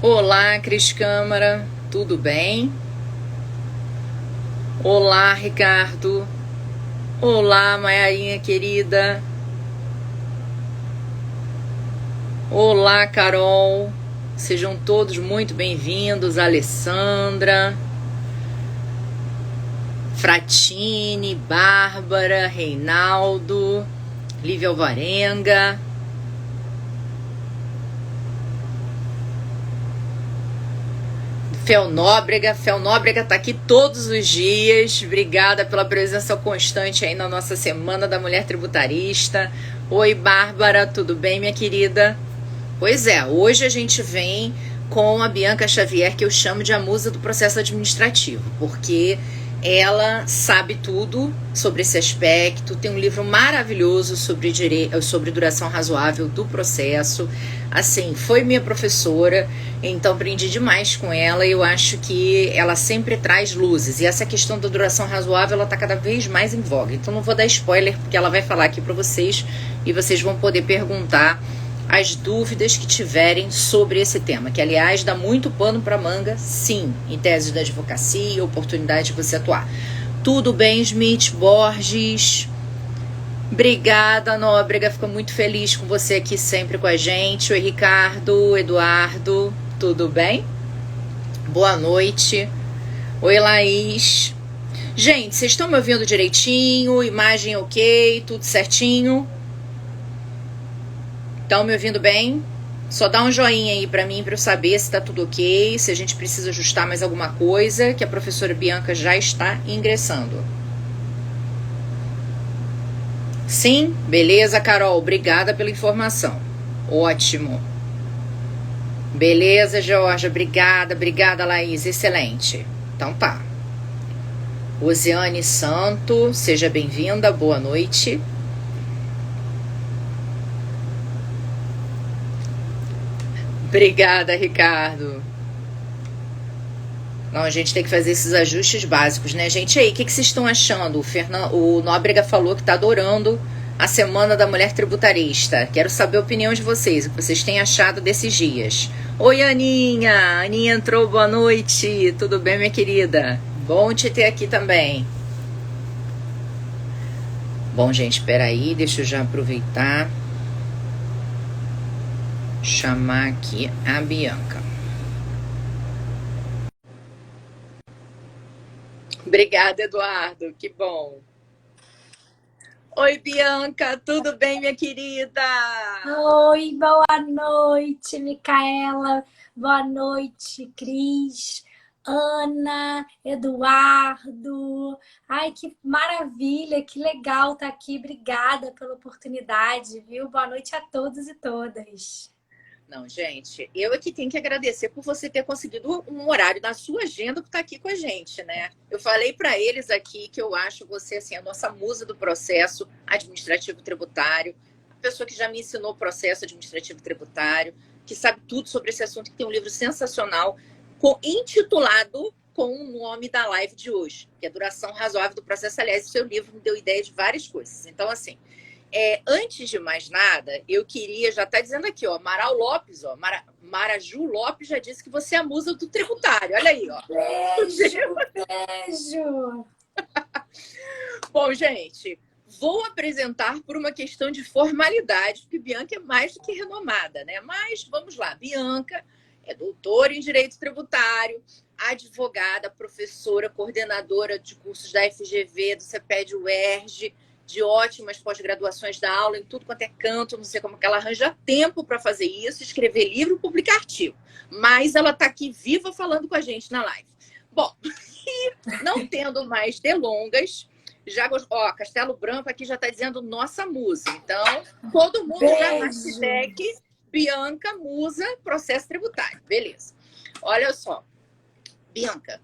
Olá, Cris Câmara, tudo bem? Olá, Ricardo. Olá, Maiarinha querida. Olá, Carol. Sejam todos muito bem-vindos. Alessandra, Fratini, Bárbara, Reinaldo, Lívia Alvarenga. Felnóbrega tá aqui todos os dias. Obrigada pela presença constante aí na nossa Semana da Mulher Tributarista. Oi, Bárbara, tudo bem, minha querida? Pois é, hoje a gente vem com a Bianca Xavier, que eu chamo de a musa do processo administrativo, porque ela sabe tudo sobre esse aspecto, tem um livro maravilhoso sobre duração razoável do processo. Assim, foi minha professora, então aprendi demais com ela e eu acho que ela sempre traz luzes. E essa questão da duração razoável, ela está cada vez mais em voga. Então não vou dar spoiler, porque ela vai falar aqui para vocês e vocês vão poder perguntar as dúvidas que tiverem sobre esse tema, que aliás dá muito pano para manga, sim, em tese da advocacia, oportunidade de você atuar. Tudo bem, Smith Borges? Obrigada, Nóbrega, fico muito feliz com você aqui sempre com a gente. Oi, Ricardo, Eduardo, tudo bem? Boa noite. Oi, Laís. Gente, vocês estão me ouvindo direitinho? Imagem ok? Tudo certinho? Estão me ouvindo bem? Só dá um joinha aí pra mim, pra eu saber se tá tudo ok, se a gente precisa ajustar mais alguma coisa, que a professora Bianca já está ingressando. Sim? Beleza, Carol. Obrigada pela informação. Ótimo. Beleza, Georgia. Obrigada, Laís. Excelente. Então tá. Osiane Santo, seja bem-vinda. Boa noite. Obrigada, Ricardo. Não, a gente tem que fazer esses ajustes básicos, né, gente? E aí, o que vocês estão achando? O Nóbrega falou que tá adorando a Semana da Mulher Tributarista. Quero saber a opinião de vocês, o que vocês têm achado desses dias. Oi, Aninha! Aninha entrou, boa noite. Tudo bem, minha querida? Bom te ter aqui também. Bom, gente, espera aí, deixa eu já aproveitar. Chamar aqui a Bianca. Obrigada, Eduardo, que bom. Oi, Bianca, tudo bem, minha querida? Oi, boa noite, Micaela. Boa noite, Cris, Ana, Eduardo. Ai, que maravilha, que legal estar aqui. Obrigada pela oportunidade, viu? Boa noite a todos e todas. Não, gente, eu aqui tenho que agradecer por você ter conseguido um horário na sua agenda para estar aqui com a gente, né? Eu falei para eles aqui que eu acho você assim a nossa musa do processo administrativo tributário, a pessoa que já me ensinou o processo administrativo tributário, que sabe tudo sobre esse assunto, que tem um livro sensacional intitulado com o nome da live de hoje, que é Duração Razoável do Processo. Aliás, o seu livro me deu ideia de várias coisas. Então, assim, antes de mais nada, eu queria, já tá dizendo aqui, ó, Maral Lopes, ó, Maraju Lopes já disse que você é a musa do tributário. Olha aí, ó. Beijo, beijo. Bom, gente, vou apresentar por uma questão de formalidade, porque Bianca é mais do que renomada, né? Mas vamos lá, Bianca é doutora em Direito Tributário, advogada, professora, coordenadora de cursos da FGV, do CEPED UERJ, de ótimas pós-graduações da aula em tudo quanto é canto, não sei como que ela arranja tempo para fazer isso, escrever livro, publicar artigo. Mas ela está aqui viva falando com a gente na live. Bom, e não tendo mais delongas, já ó, Castelo Branco aqui já está dizendo nossa musa. Então, todo mundo Beijo. já hashtag Bianca Musa Processo Tributário. Beleza. Olha só, Bianca,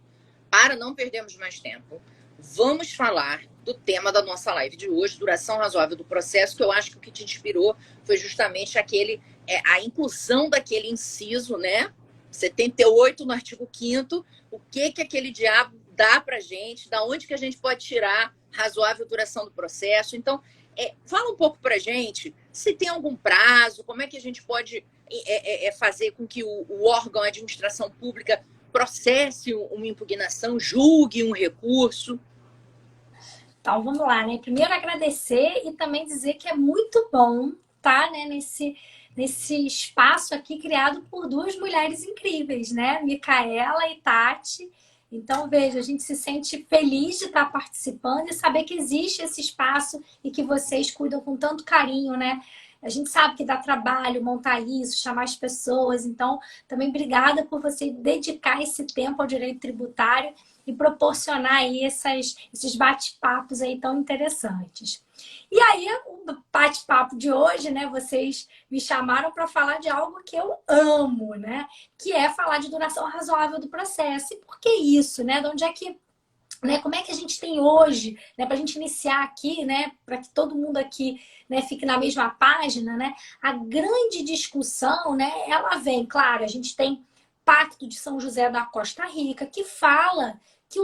para não perdermos mais tempo, vamos falar do tema da nossa live de hoje, duração razoável do processo, que eu acho que o que te inspirou foi justamente a inclusão daquele inciso, né? 78 no artigo 5º, o que aquele diabo dá pra gente, da onde que a gente pode tirar razoável duração do processo. Então, fala um pouco pra gente se tem algum prazo, como é que a gente pode fazer com que o órgão, a administração pública, processe uma impugnação, julgue um recurso? Então, vamos lá, né? Primeiro agradecer e também dizer que é muito bom estar, né, nesse espaço aqui criado por duas mulheres incríveis, né? Micaela e Tati. Então, veja, a gente se sente feliz de estar participando e saber que existe esse espaço e que vocês cuidam com tanto carinho, né? A gente sabe que dá trabalho montar isso, chamar as pessoas. Então, também obrigada por você dedicar esse tempo ao direito tributário e proporcionar aí esses bate-papos aí tão interessantes. E aí, o bate-papo de hoje, né? Vocês me chamaram para falar de algo que eu amo, né? Que é falar de duração razoável do processo. E por que isso, né? De onde é que, né? Como é que a gente tem hoje, né? Para a gente iniciar aqui, né? Para que todo mundo aqui, né, fique na mesma página, né? A grande discussão, né? Ela vem, claro, a gente tem Pacto de São José da Costa Rica, que fala que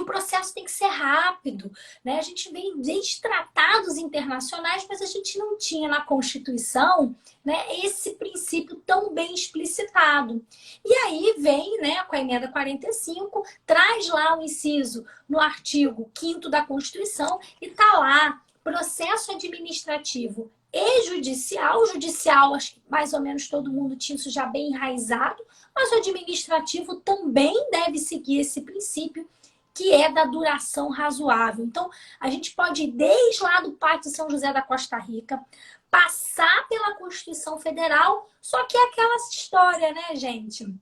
o processo tem que ser rápido, né? A gente vem desde tratados internacionais, mas a gente não tinha na Constituição, né, esse princípio tão bem explicitado. E aí vem, né, com a emenda 45, traz lá o inciso no artigo 5º da Constituição e tá lá, processo administrativo e judicial. Judicial, acho que mais ou menos todo mundo tinha isso já bem enraizado, mas o administrativo também deve seguir esse princípio, que é da duração razoável. Então, a gente pode ir desde lá do Pacto de São José da Costa Rica, passar pela Constituição Federal, só que é aquela história, né, gente?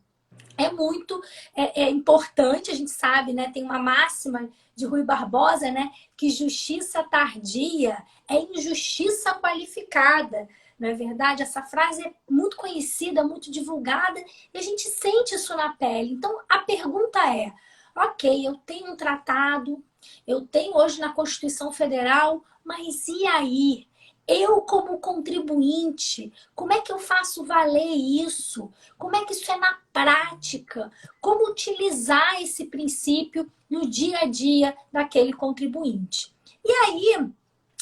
É muito importante, a gente sabe, né? Tem uma máxima de Rui Barbosa, né? Que justiça tardia é injustiça qualificada. Não é verdade? Essa frase é muito conhecida, muito divulgada, e a gente sente isso na pele. Então, a pergunta é: ok, eu tenho um tratado, eu tenho hoje na Constituição Federal, mas e aí? Eu, como contribuinte, como é que eu faço valer isso? Como é que isso é na prática? Como utilizar esse princípio no dia a dia daquele contribuinte? E aí,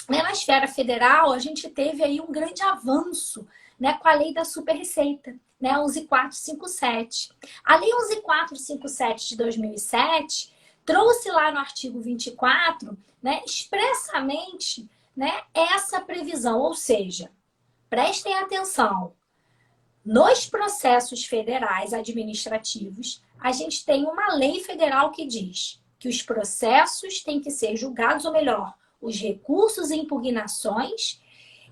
né, na esfera federal, a gente teve aí um grande avanço, né, com a lei da superreceita, né, 11.457. A lei 11.457 de 2007 trouxe lá no artigo 24, né, expressamente, né, essa previsão, ou seja, prestem atenção, nos processos federais administrativos, a gente tem uma lei federal que diz que os processos têm que ser julgados, ou melhor, os recursos e impugnações,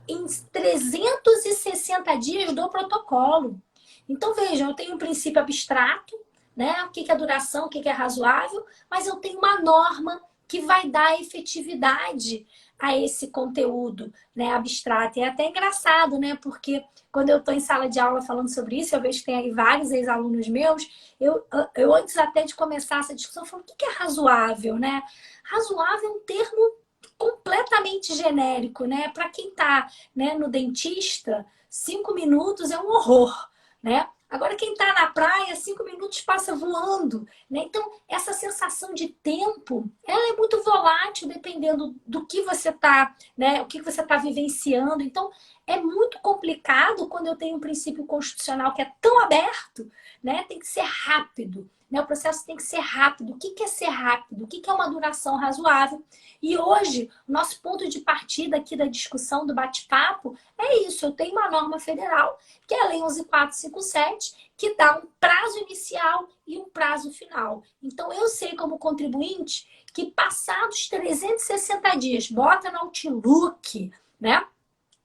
em 360 dias do protocolo. Então, vejam, eu tenho um princípio abstrato, né? O que é duração, o que é razoável, mas eu tenho uma norma que vai dar efetividade a esse conteúdo, né, abstrato. E é até engraçado, né? Porque quando eu estou em sala de aula falando sobre isso, eu vejo que tem aí vários ex-alunos meus, eu antes até de começar essa discussão, eu falo, o que é razoável, né? Razoável é um termo completamente genérico, né? Para quem está, né, no dentista, 5 minutos é um horror, né? Agora, quem está na praia, 5 minutos passa voando, né? Então, essa sensação de tempo, ela é muito volátil, dependendo do que você está, né? O que você está vivenciando. Então, é muito complicado quando eu tenho um princípio constitucional que é tão aberto, né? Tem que ser rápido, né? O processo tem que ser rápido. O que é ser rápido? O que é uma duração razoável? E hoje, o nosso ponto de partida aqui da discussão, do bate-papo, é isso. Eu tenho uma norma federal, que é a Lei 11.457, que dá um prazo inicial e um prazo final. Então, eu sei como contribuinte que passados 360 dias, bota no Outlook, né?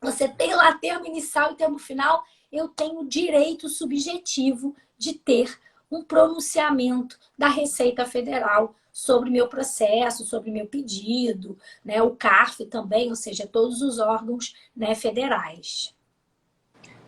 Você tem lá termo inicial e termo final, eu tenho direito subjetivo de ter um pronunciamento da Receita Federal sobre meu processo, sobre meu pedido, né? O CARF também, ou seja, todos os órgãos, né, federais.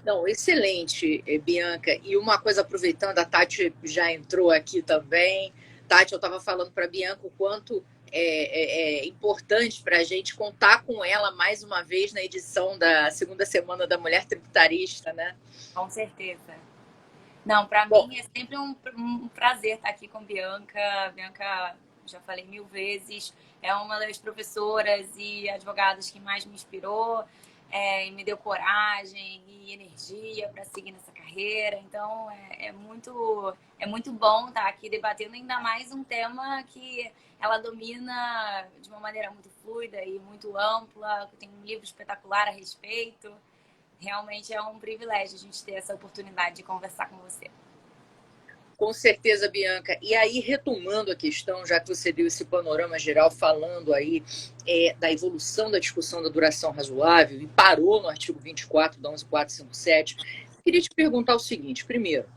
Não, excelente, Bianca. E uma coisa, aproveitando, a Tati já entrou aqui também. Tati, eu estava falando para a Bianca o quanto é importante para a gente contar com ela mais uma vez na edição da segunda semana da Mulher Tributarista, né? Com certeza. Não, para mim é sempre um prazer estar aqui com Bianca. Bianca, já falei 1000 vezes, é uma das professoras e advogadas que mais me inspirou. e me deu coragem e energia para seguir nessa carreira. Então, é muito bom estar aqui debatendo ainda mais um tema que ela domina de uma maneira muito fluida e muito ampla. Tem um livro espetacular a respeito. Realmente é um privilégio a gente ter essa oportunidade de conversar com você. Com certeza, Bianca. E aí, retomando a questão, já que você deu esse panorama geral, falando aí da evolução da discussão da duração razoável e parou no artigo 24 da 11457, queria te perguntar o seguinte. Primeiro,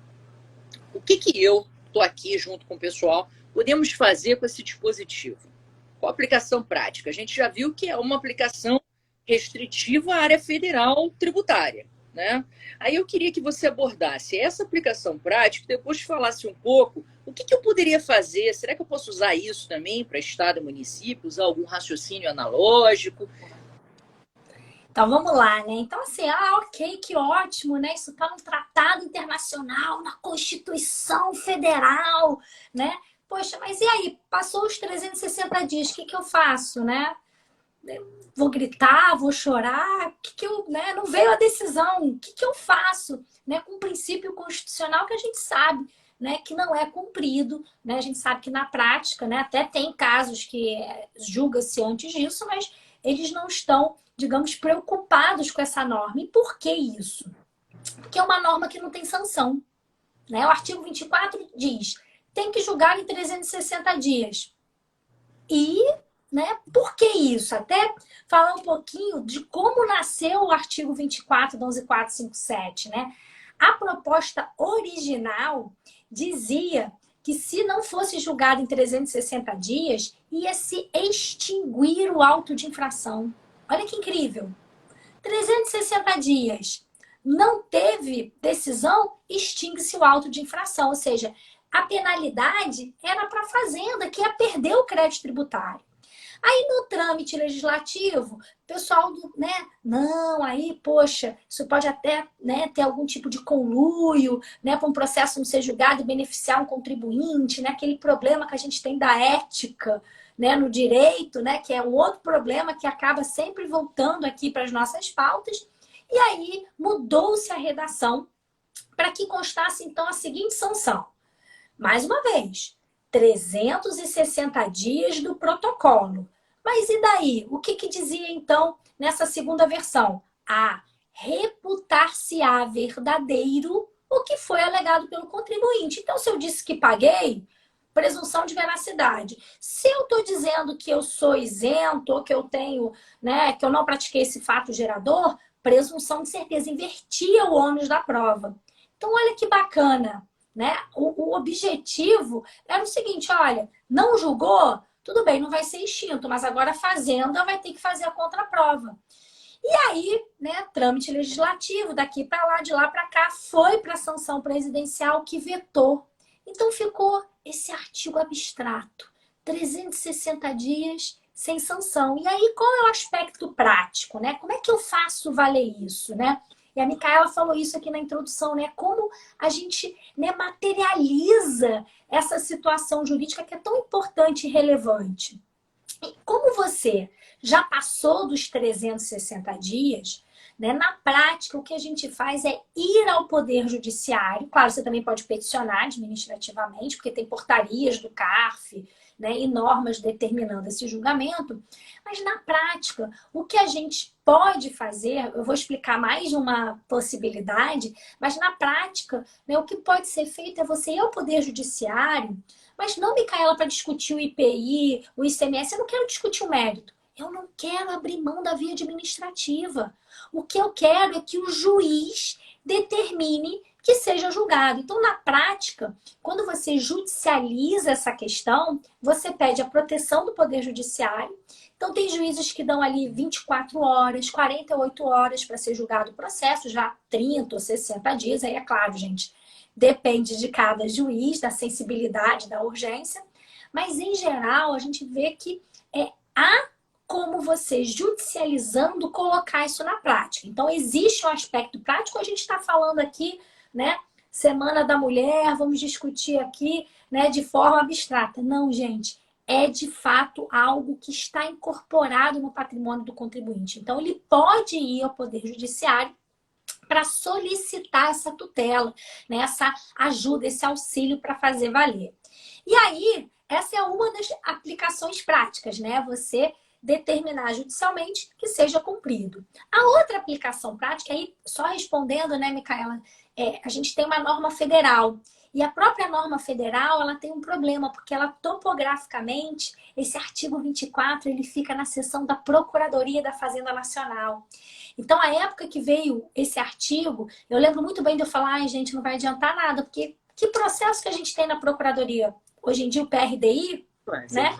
o que eu estou aqui junto com o pessoal podemos fazer com esse dispositivo? Qual a aplicação prática? A gente já viu que é uma aplicação restritiva à área federal tributária, né? Aí eu queria que você abordasse essa aplicação prática, depois falasse um pouco o que eu poderia fazer. Será que eu posso usar isso também para estado e município, usar algum raciocínio analógico? Então vamos lá, né? Então assim, ok, que ótimo, né? Isso está num tratado internacional, na Constituição Federal, né? Poxa, mas e aí? Passou os 360 dias, o que eu faço, né? Vou gritar, vou chorar, né? Não veio a decisão, o que eu faço, né? Com um princípio constitucional que a gente sabe, né? Que não é cumprido, né? A gente sabe que na prática, né? Até tem casos que julga-se antes disso, mas eles não estão, digamos, preocupados com essa norma. E por que isso? Porque é uma norma que não tem sanção, né? O artigo 24 diz, tem que julgar em 360 dias. E né? Por que isso? Até falar um pouquinho de como nasceu o artigo 24 da 11457, né? A proposta original dizia que se não fosse julgado em 360 dias, ia se extinguir o auto de infração. Olha que incrível! 360 dias. Não teve decisão, extingue-se o auto de infração. Ou seja, a penalidade era para a fazenda, que ia perder o crédito tributário. Aí no trâmite legislativo, o pessoal, né, não, aí, poxa, isso pode até, né, ter algum tipo de conluio, né, para um processo não ser julgado e beneficiar um contribuinte, né, aquele problema que a gente tem da ética, né, no direito, né, que é um outro problema que acaba sempre voltando aqui para as nossas pautas. E aí mudou-se a redação para que constasse, então, a seguinte sanção. Mais uma vez, 360 dias do protocolo. Mas e daí? O que dizia, então, nessa segunda versão? Reputar-se-á verdadeiro o que foi alegado pelo contribuinte. Então, se eu disse que paguei, presunção de veracidade. Se eu estou dizendo que eu sou isento, ou que eu tenho, né, que eu não pratiquei esse fato gerador, presunção de certeza, invertia o ônus da prova. Então, olha que bacana. Né? O objetivo era o seguinte, olha, não julgou, tudo bem, não vai ser extinto, mas agora a fazenda vai ter que fazer a contraprova. E aí, né, trâmite legislativo, daqui para lá, de lá para cá, foi para a sanção presidencial que vetou. Então ficou esse artigo abstrato, 360 dias sem sanção. E aí, qual é o aspecto prático, né? Como é que eu faço valer isso, né? E a Micaela falou isso aqui na introdução, né? Como a gente, né, materializa essa situação jurídica que é tão importante e relevante. E como você já passou dos 360 dias, né, na prática o que a gente faz é ir ao Poder Judiciário. Claro, você também pode peticionar administrativamente, porque tem portarias do CARF, né, e normas determinando esse julgamento. Mas na prática, o que a gente pode fazer, eu vou explicar mais uma possibilidade, mas na prática, né, o que pode ser feito é você ir ao Poder Judiciário, mas não, Micaela, para discutir o IPI, o ICMS, eu não quero discutir o mérito. Eu não quero abrir mão da via administrativa. O que eu quero é que o juiz determine que seja julgado. Então, na prática, quando você judicializa essa questão, você pede a proteção do Poder Judiciário. Então, tem juízes que dão ali 24 horas, 48 horas para ser julgado o processo, já 30 ou 60 dias. Aí, é claro, gente, depende de cada juiz, da sensibilidade, da urgência. Mas, em geral, a gente vê que há como você, judicializando, colocar isso na prática. Então, existe um aspecto prático. A gente está falando aqui, né, Semana da Mulher, vamos discutir aqui, né, de forma abstrata. Não, gente, é de fato algo que está incorporado no patrimônio do contribuinte. Então, ele pode ir ao Poder Judiciário para solicitar essa tutela, né? Essa ajuda, esse auxílio para fazer valer. E aí, essa é uma das aplicações práticas, né? Você determinar judicialmente que seja cumprido. A outra aplicação prática, aí só respondendo, né, Micaela, a gente tem uma norma federal. E a própria norma federal, ela tem um problema, porque ela topograficamente, esse artigo 24, ele fica na seção da Procuradoria da Fazenda Nacional. Então, a época que veio esse artigo, eu lembro muito bem de eu falar, ai, gente, não vai adiantar nada, porque que processo que a gente tem na Procuradoria? Hoje em dia, o PRDI, né?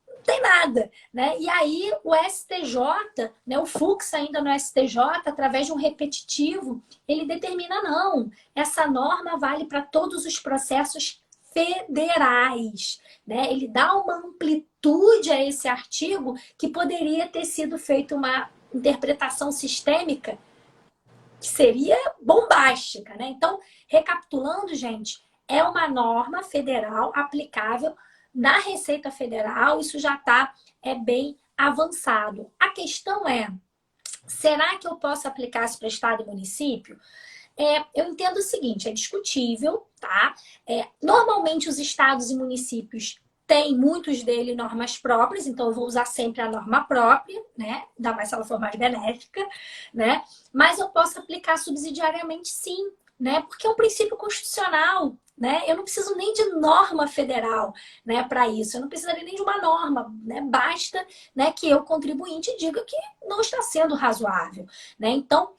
Não tem nada, né? E aí, o STJ, né, o Fux ainda no STJ, através de um repetitivo, ele determina, não, essa norma vale para todos os processos federais, né? Ele dá uma amplitude a esse artigo que poderia ter sido feita uma interpretação sistêmica que seria bombástica, né? Então, recapitulando, gente, é uma norma federal aplicável na Receita Federal, isso já está bem avançado. A questão é, será que eu posso aplicar isso para estado e município? Eu entendo o seguinte, é discutível, tá? Normalmente os estados e municípios têm, muitos deles, normas próprias, então eu vou usar sempre a norma própria, né? Ainda mais se ela for mais benéfica, né? Mas eu posso aplicar subsidiariamente sim, né? Porque é um princípio constitucional, né? Eu não preciso nem de norma federal, né, para isso. Eu não precisaria nem de uma norma, né? Basta, né, que eu, contribuinte, diga que não está sendo razoável, né? Então,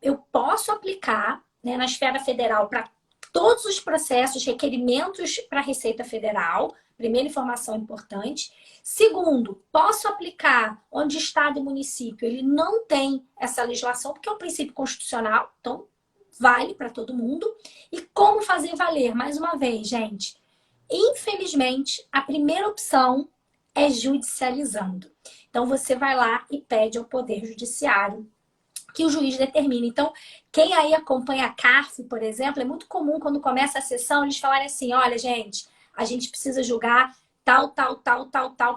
eu posso aplicar, né, na esfera federal para todos os processos, requerimentos para a Receita Federal. Primeira informação importante. Segundo, posso aplicar onde estado e município ele não tem essa legislação, porque é um princípio constitucional, então vale para todo mundo. E como fazer valer? Mais uma vez, gente, infelizmente, a primeira opção é judicializando. Então, você vai lá e pede ao Poder Judiciário que o juiz determine. Então, quem aí acompanha a CARF, por exemplo, é muito comum quando começa a sessão eles falarem assim, olha, gente, a gente precisa julgar tal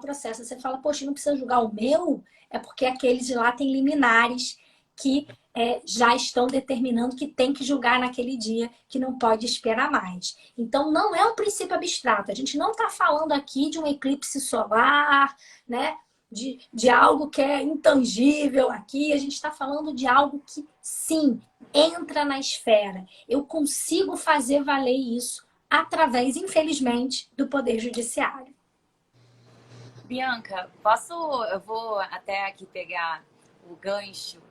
processo. Você fala, poxa, não precisa julgar o meu? É porque aqueles de lá têm liminares que já estão determinando que tem que julgar naquele dia, que não pode esperar mais. Então, não é um princípio abstrato. A gente não está falando aqui de um eclipse solar, né? De algo que é intangível aqui. A gente está falando de algo que, sim, entra na esfera. Eu consigo fazer valer isso através, infelizmente, do Poder Judiciário. Bianca, eu vou até aqui pegar o gancho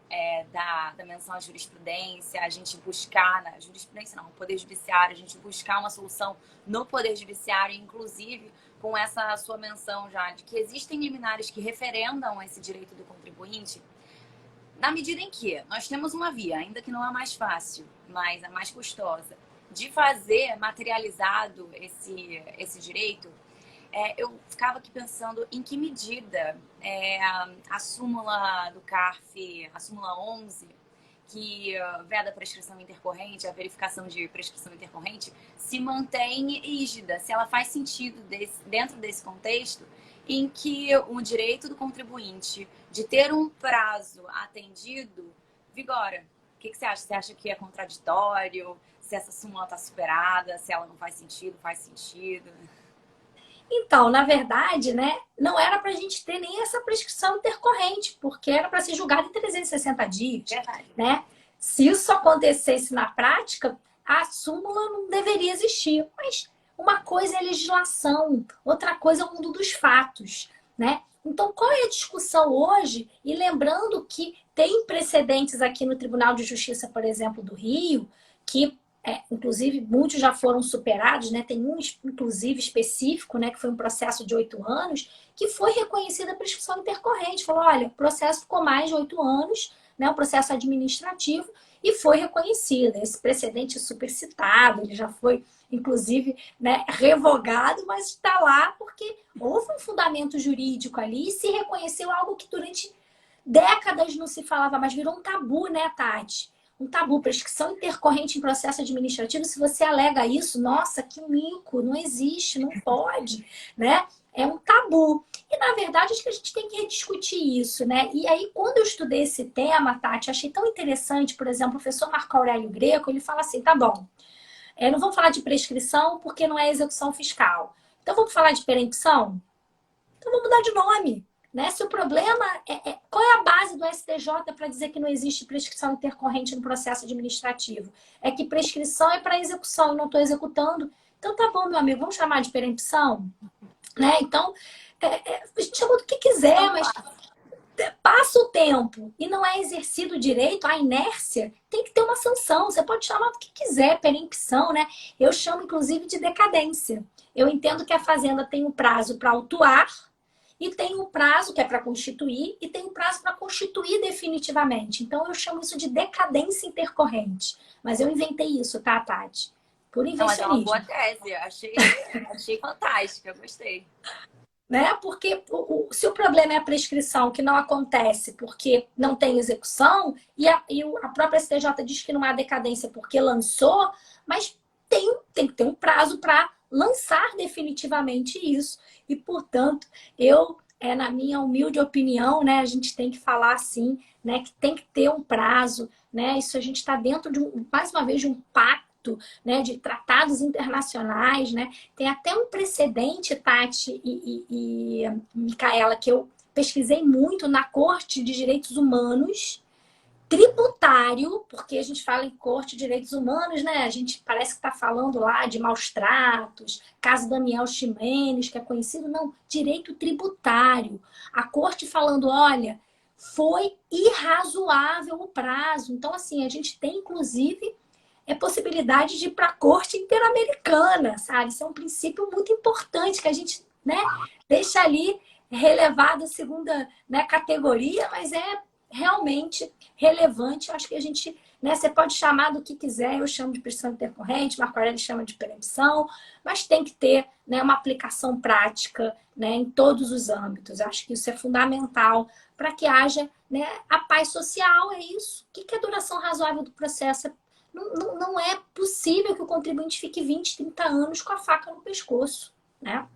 da menção à jurisprudência, a gente buscar, na jurisprudência não, no Poder Judiciário, a gente buscar uma solução no Poder Judiciário, inclusive com essa sua menção já, de que existem liminares que referendam esse direito do contribuinte, na medida em que nós temos uma via, ainda que não a mais fácil, mas a mais custosa, de fazer materializado esse direito. Eu ficava aqui pensando em que medida a súmula do CARF, a súmula 11, que veda a prescrição intercorrente, a verificação de prescrição intercorrente, se mantém rígida, se ela faz sentido dentro desse contexto em que o direito do contribuinte de ter um prazo atendido vigora. O que você acha? Você acha que é contraditório? Se essa súmula está superada? Se ela não faz sentido? Faz sentido? Então, na verdade, né, não era para a gente ter nem essa prescrição intercorrente, porque era para ser julgado em 360 dias. Verdade. Né? Se isso acontecesse na prática, a súmula não deveria existir. Mas uma coisa é a legislação, outra coisa é o mundo dos fatos. Né? Então, qual é a discussão hoje? E lembrando que tem precedentes aqui no Tribunal de Justiça, por exemplo, do Rio, que inclusive, muitos já foram superados, né? Tem um, inclusive, específico, né? Que foi um processo de 8 anos, que foi reconhecida a prescrição intercorrente. Falou, olha, o processo ficou mais de 8 anos, né? O processo administrativo, e foi reconhecido. Esse precedente supercitado, ele já foi, inclusive, né, revogado, mas está lá porque houve um fundamento jurídico ali e se reconheceu algo que durante décadas não se falava, mas virou um tabu, né, Tati? Um tabu, prescrição intercorrente em processo administrativo, se você alega isso, nossa, que mico, não existe, não pode, né? é um tabu. E, na verdade, acho que a gente tem que rediscutir isso, né? E aí, quando eu estudei esse tema, Tati, achei tão interessante, por exemplo, o professor Marco Aurélio Greco, ele fala assim, tá bom, não vamos falar de prescrição porque não é execução fiscal. Então, vamos falar de perempção? Então, vamos mudar de nome. Né? Se o problema qual é a base do STJ para dizer que não existe prescrição intercorrente no processo administrativo? É que prescrição é para execução, eu não estou executando. Então, tá bom, meu amigo, vamos chamar de perempção? Né? Então, a gente chama do que quiser, mas passa o tempo e não é exercido o direito, a inércia, tem que ter uma sanção. Você pode chamar do que quiser, perempção, né? Eu chamo, inclusive, de decadência. Eu entendo que a fazenda tem um prazo para autuar e tem um prazo que é para constituir e tem um prazo para constituir definitivamente. Então, eu chamo isso de decadência intercorrente. Mas eu inventei isso, tá, Tati? Por invencionismo. Não, mas é uma boa tese. Achei fantástica, eu gostei. Né? Porque se o problema é a prescrição que não acontece porque não tem execução, e a própria STJ diz que não há decadência porque lançou, mas tem que ter um prazo para lançar definitivamente isso. E, portanto, na minha humilde opinião, né, a gente tem que falar assim, né, que tem que ter um prazo, né? Isso a gente está dentro de mais uma vez, de um pacto, né, de tratados internacionais, né? Tem até um precedente, Tati e Micaela, que eu pesquisei muito na Corte de Direitos Humanos, tributário, porque a gente fala em Corte de Direitos Humanos, né? A gente parece que está falando lá de maus tratos, caso Daniel Ximenes, que é conhecido, não, direito tributário. A Corte falando, olha, foi irrazoável o prazo. Então, assim, a gente tem, inclusive, possibilidade de ir para a Corte Interamericana, sabe? Isso é um princípio muito importante que a gente, né, deixa ali relevado a segunda, né, categoria, mas é realmente relevante. Eu acho que a gente, né, você pode chamar do que quiser, eu chamo de prescrição intercorrente, Marco Aurélio chama de perempção, mas tem que ter, né, uma aplicação prática, né, em todos os âmbitos. Eu acho que isso é fundamental para que haja, né, a paz social, é isso. O que é duração razoável do processo? Não é possível que o contribuinte fique 20, 30 anos com a faca no pescoço, né?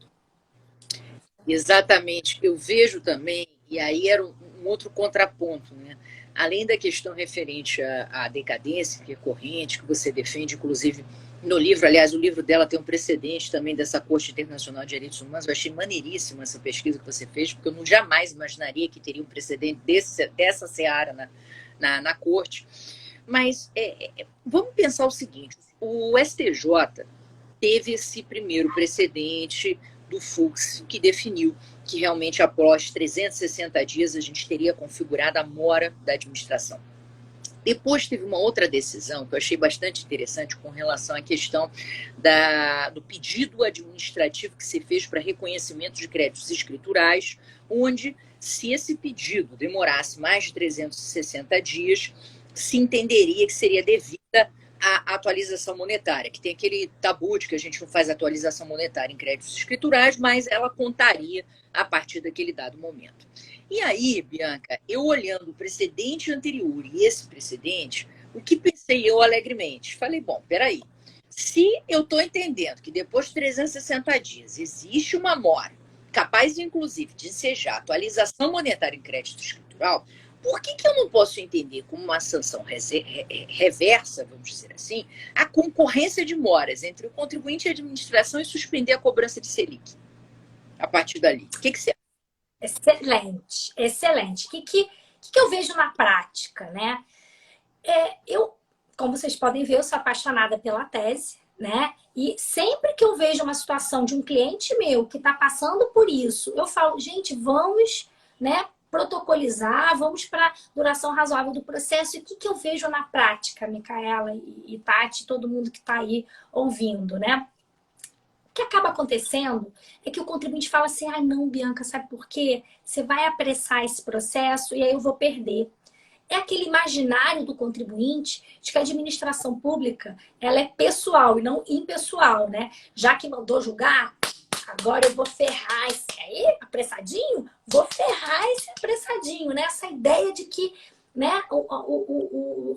Exatamente. Eu vejo também, e aí era um outro contraponto, né? Além da questão referente à decadência recorrente, que você defende, inclusive, no livro, aliás, o livro dela tem um precedente também dessa Corte Internacional de Direitos Humanos. Eu achei maneiríssima essa pesquisa que você fez, porque eu jamais imaginaria que teria um precedente dessa seara na Corte. Mas vamos pensar o seguinte, o STJ teve esse primeiro precedente do Fux, que definiu que realmente após 360 dias a gente teria configurado a mora da administração. Depois teve uma outra decisão que eu achei bastante interessante com relação à questão do pedido administrativo que se fez para reconhecimento de créditos escriturais, onde, se esse pedido demorasse mais de 360 dias, se entenderia que seria devida à atualização monetária, que tem aquele tabu de que a gente não faz atualização monetária em créditos escriturais, mas ela contaria a partir daquele dado momento. E aí, Bianca, eu olhando o precedente anterior e esse precedente, o que pensei eu alegremente? Falei, bom, peraí, se eu estou entendendo que depois de 360 dias existe uma mora capaz, inclusive, de ensejar atualização monetária em crédito escritural, por que eu não posso entender como uma sanção reversa, vamos dizer assim, a concorrência de moras entre o contribuinte e a administração e suspender a cobrança de Selic? A partir dali. O que você acha? Excelente, excelente. O que eu vejo na prática, né? Como vocês podem ver, eu sou apaixonada pela tese, né? E sempre que eu vejo uma situação de um cliente meu que está passando por isso, eu falo, gente, vamos, né, protocolizar, vamos para duração razoável do processo. E o que eu vejo na prática, Micaela e Tati, todo mundo que está aí ouvindo, né? O que acaba acontecendo é que o contribuinte fala assim, não, Bianca, sabe por quê? Você vai apressar esse processo e aí eu vou perder. É aquele imaginário do contribuinte de que a administração pública ela é pessoal e não impessoal, né? Já que mandou julgar, agora eu vou ferrar esse aí, apressadinho, vou ferrar esse apressadinho, né? Essa ideia de que né,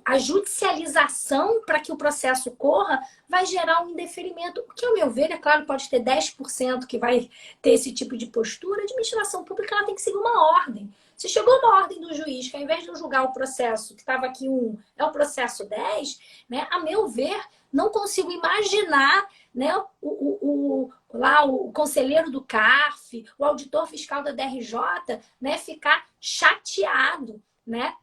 a judicialização para que o processo corra vai gerar um indeferimento. O que, ao meu ver, é claro, pode ter 10% que vai ter esse tipo de postura. A administração pública ela tem que seguir uma ordem. Se chegou uma ordem do juiz que, ao invés de eu julgar o processo que estava aqui 1, é o processo 10, né, a meu ver, não consigo imaginar, né, lá o conselheiro do CARF, o auditor fiscal da DRJ, né, ficar chateado, né,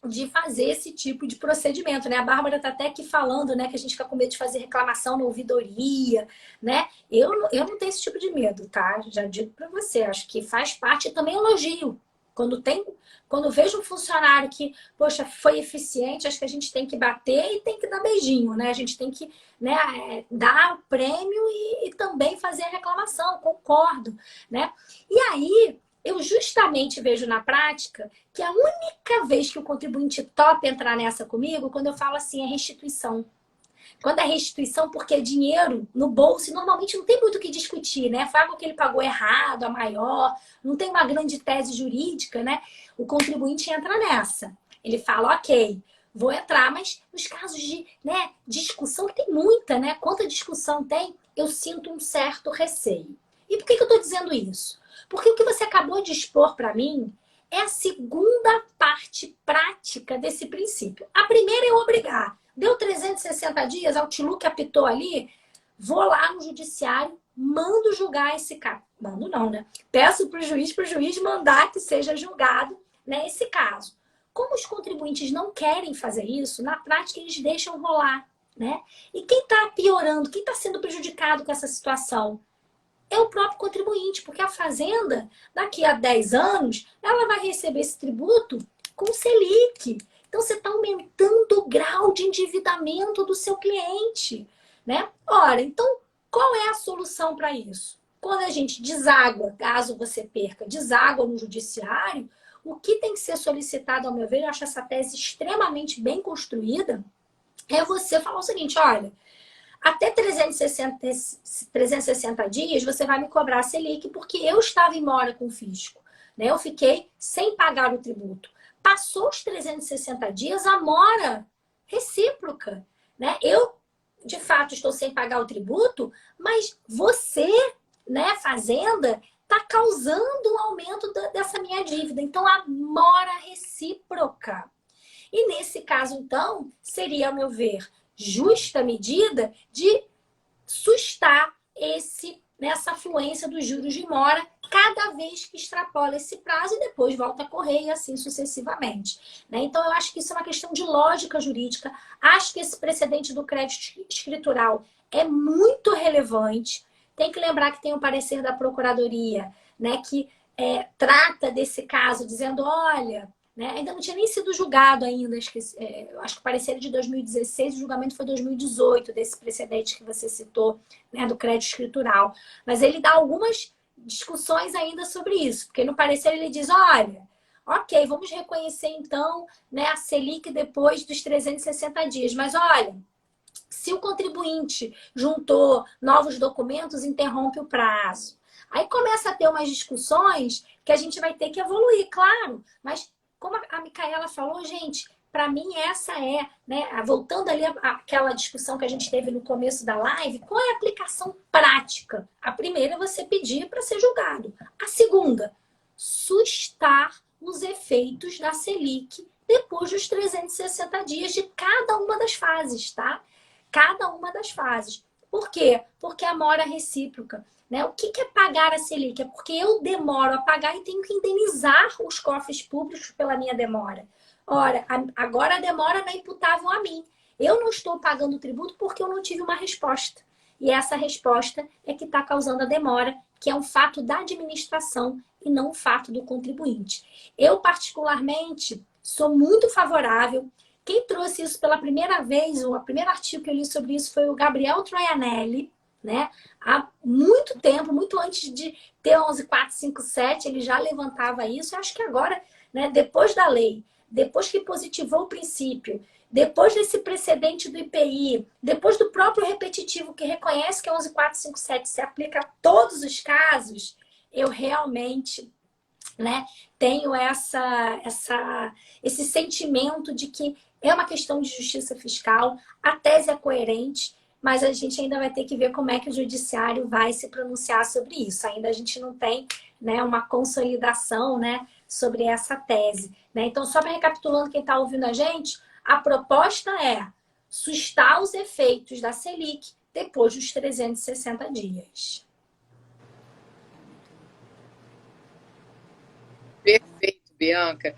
de fazer esse tipo de procedimento, né? A Bárbara tá até aqui falando, né, que a gente fica com medo de fazer reclamação na ouvidoria, né? Eu não tenho esse tipo de medo, tá? Já digo para você, acho que faz parte, e também elogio. Quando vejo um funcionário que, poxa, foi eficiente, acho que a gente tem que bater e tem que dar beijinho, né? A gente tem que, né, dar o prêmio e também fazer a reclamação, concordo, né? E aí, eu justamente vejo na prática que a única vez que o contribuinte topa entrar nessa comigo, quando eu falo assim, é restituição. Quando é restituição, porque é dinheiro no bolso, e normalmente não tem muito o que discutir, né? Foi algo que ele pagou errado, a maior, não tem uma grande tese jurídica, né? O contribuinte entra nessa. Ele fala, ok, vou entrar, mas nos casos de, né, discussão, que tem muita, né? Quanta discussão tem, eu sinto um certo receio. E por que eu estou dizendo isso? Porque o que você acabou de expor para mim é a segunda parte prática desse princípio. A primeira é obrigar. Deu 360 dias, a Outlook apitou ali, vou lá no judiciário, mando julgar esse caso. Mando não, né? Peço para o juiz mandar que seja julgado, né, esse caso. Como os contribuintes não querem fazer isso, na prática eles deixam rolar, né? E quem está piorando, quem está sendo prejudicado com essa situação? É o próprio contribuinte, porque a fazenda, daqui a 10 anos, ela vai receber esse tributo com Selic. Então, você está aumentando o grau de endividamento do seu cliente, né? Ora, então, qual é a solução para isso? Quando a gente deságua, caso você perca, deságua no judiciário, o que tem que ser solicitado, ao meu ver, eu acho essa tese extremamente bem construída, é você falar o seguinte, olha, até 360 dias você vai me cobrar a Selic porque eu estava em mora com o fisco, né? Eu fiquei sem pagar o tributo. Passou os 360 dias, a mora recíproca, né? Eu, de fato, estou sem pagar o tributo, mas você, né, fazenda, está causando um aumento dessa minha dívida. Então, a mora recíproca. E nesse caso, então, seria, ao meu ver, justa medida de sustar nessa afluência dos juros de mora cada vez que extrapola esse prazo e depois volta a correr e assim sucessivamente, né? Então, eu acho que isso é uma questão de lógica jurídica. Acho que esse precedente do crédito escritural é muito relevante. Tem que lembrar que tem o parecer da Procuradoria, né, que trata desse caso, dizendo, olha, né, ainda não tinha nem sido julgado ainda, acho que o parecer é de 2016, o julgamento foi 2018, desse precedente que você citou, né, do crédito escritural. Mas ele dá algumas discussões ainda sobre isso, porque no parecer ele diz, olha, ok, vamos reconhecer então, né, a Selic depois dos 360 dias, mas olha, se o contribuinte juntou novos documentos, interrompe o prazo. Aí começa a ter umas discussões que a gente vai ter que evoluir, claro, mas como a Micaela falou, gente, para mim essa né, voltando ali àquela discussão que a gente teve no começo da live, qual é a aplicação prática? A primeira é você pedir para ser julgado. A segunda, sustar os efeitos da Selic depois dos 360 dias de cada uma das fases, tá? Cada uma das fases. Por quê? Porque a mora recíproca. Né? O que é pagar a Selic? É porque eu demoro a pagar e tenho que indenizar os cofres públicos pela minha demora. Ora, agora a demora não é imputável a mim. Eu não estou pagando o tributo porque eu não tive uma resposta. E essa resposta é que está causando a demora, que é um fato da administração e não um fato do contribuinte. Eu, particularmente, sou muito favorável. Quem trouxe isso pela primeira vez, o primeiro artigo que eu li sobre isso foi o Gabriel Troianelli, né? Há muito tempo, muito antes de ter 11.457, ele já levantava isso. Eu acho que agora, né, depois da lei, depois que positivou o princípio, depois desse precedente do IPI, depois do próprio repetitivo que reconhece que 11.457 se aplica a todos os casos, eu realmente né, tenho esse sentimento de que é uma questão de justiça fiscal, a tese é coerente, mas a gente ainda vai ter que ver como é que o judiciário vai se pronunciar sobre isso. Ainda a gente não tem, né, uma consolidação, né, sobre essa tese, né? Então, só para recapitulando quem está ouvindo a proposta é sustar os efeitos da Selic depois dos 360 dias. Perfeito, Bianca.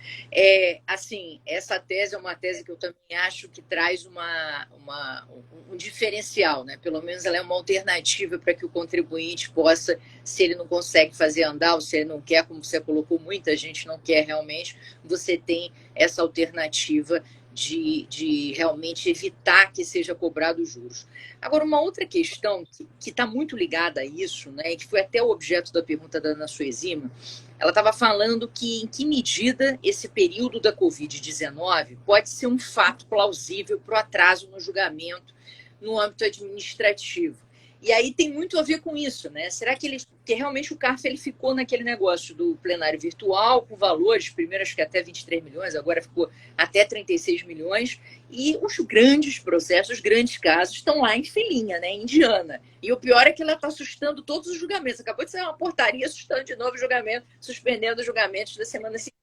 Assim, essa tese é uma tese que eu também acho que traz um diferencial, né? Pelo menos ela é uma alternativa para que o contribuinte possa, se ele não consegue fazer andar, ou se ele não quer, como você colocou, muita gente não quer realmente, você tem essa alternativa de realmente evitar que seja cobrado juros. Agora, uma outra questão que está muito ligada a isso, né, e que foi até o objeto da pergunta da Ana Suezima, ela estava falando que em que medida esse período da Covid-19 pode ser um fato plausível para o atraso no julgamento no âmbito administrativo. E aí tem muito a ver com isso, né? Será que realmente o CARF ele ficou naquele negócio do plenário virtual, com valores, primeiro acho que até 23 milhões, agora ficou até 36 milhões, e os grandes processos, os grandes casos estão lá em filinha, né? Em Indiana. E o pior é que ela está assustando todos os julgamentos. Acabou de sair uma portaria assustando de novo o julgamento, suspendendo os julgamentos da semana seguinte.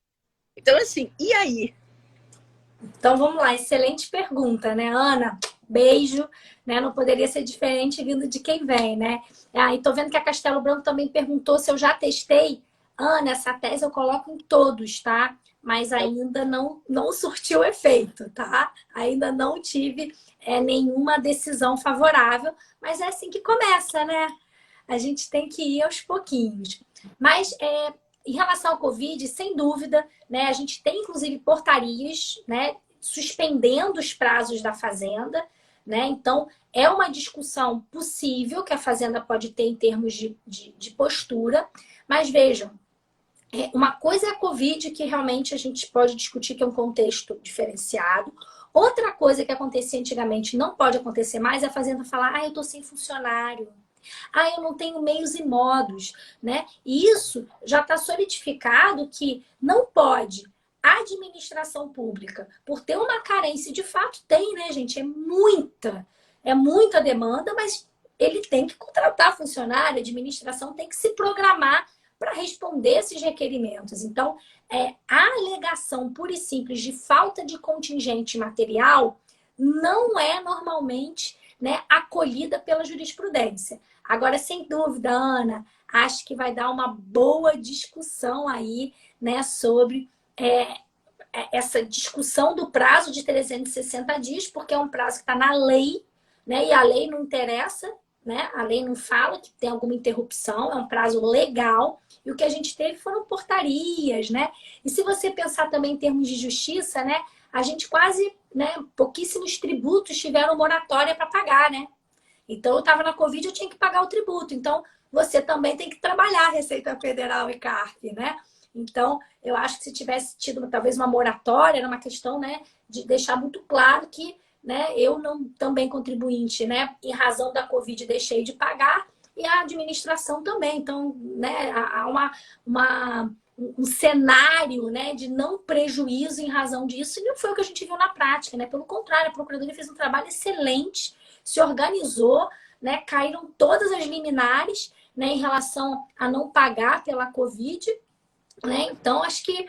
Então, assim, e aí? Então vamos lá, excelente pergunta, né, Ana? Beijo, né? Não poderia ser diferente vindo de quem vem, né? E tô vendo que a Castelo Branco também perguntou se eu já testei. Ana, essa tese eu coloco em todos, tá? Mas ainda não surtiu efeito, tá? Ainda não tive nenhuma decisão favorável, mas é assim que começa, né? A gente tem que ir aos pouquinhos. Mas em relação ao Covid, sem dúvida, né, a gente tem inclusive portarias, né, suspendendo os prazos da Fazenda, né? Então, é uma discussão possível que a Fazenda pode ter em termos de postura, mas vejam, uma coisa é a Covid, que realmente a gente pode discutir que é um contexto diferenciado. Outra coisa que acontecia antigamente não pode acontecer mais é a Fazenda falar: eu tô sem funcionário. Eu não tenho meios e modos, né? E isso já está solidificado que não pode a administração pública, por ter uma carência, de fato tem, né, gente? É muita demanda, mas ele tem que contratar funcionário, a administração tem que se programar para responder esses requerimentos. Então, a alegação pura e simples de falta de contingente material não é normalmente, né, acolhida pela jurisprudência. Agora, sem dúvida, Ana, acho que vai dar uma boa discussão aí, né, sobre essa discussão do prazo de 360 dias, porque é um prazo que está na lei, né, e a lei não interessa, né, a lei não fala que tem alguma interrupção, é um prazo legal, e o que a gente teve foram portarias, né? E se você pensar também em termos de justiça, né, a gente quase, né, pouquíssimos tributos tiveram moratória para pagar, né? Então, eu estava na Covid, eu tinha que pagar o tributo. Então, você também tem que trabalhar a Receita Federal e CARF, né? Então, eu acho que se tivesse tido talvez uma moratória, era uma questão, né, de deixar muito claro que, né, eu não, também contribuinte, né, em razão da Covid, deixei de pagar e a administração também. Então, né, há um cenário, né, de não prejuízo em razão disso, e não foi o que a gente viu na prática, né? Pelo contrário, a Procuradoria fez um trabalho excelente, se organizou, né? Caíram todas as liminares, né, em relação a não pagar pela Covid, né? Então, acho que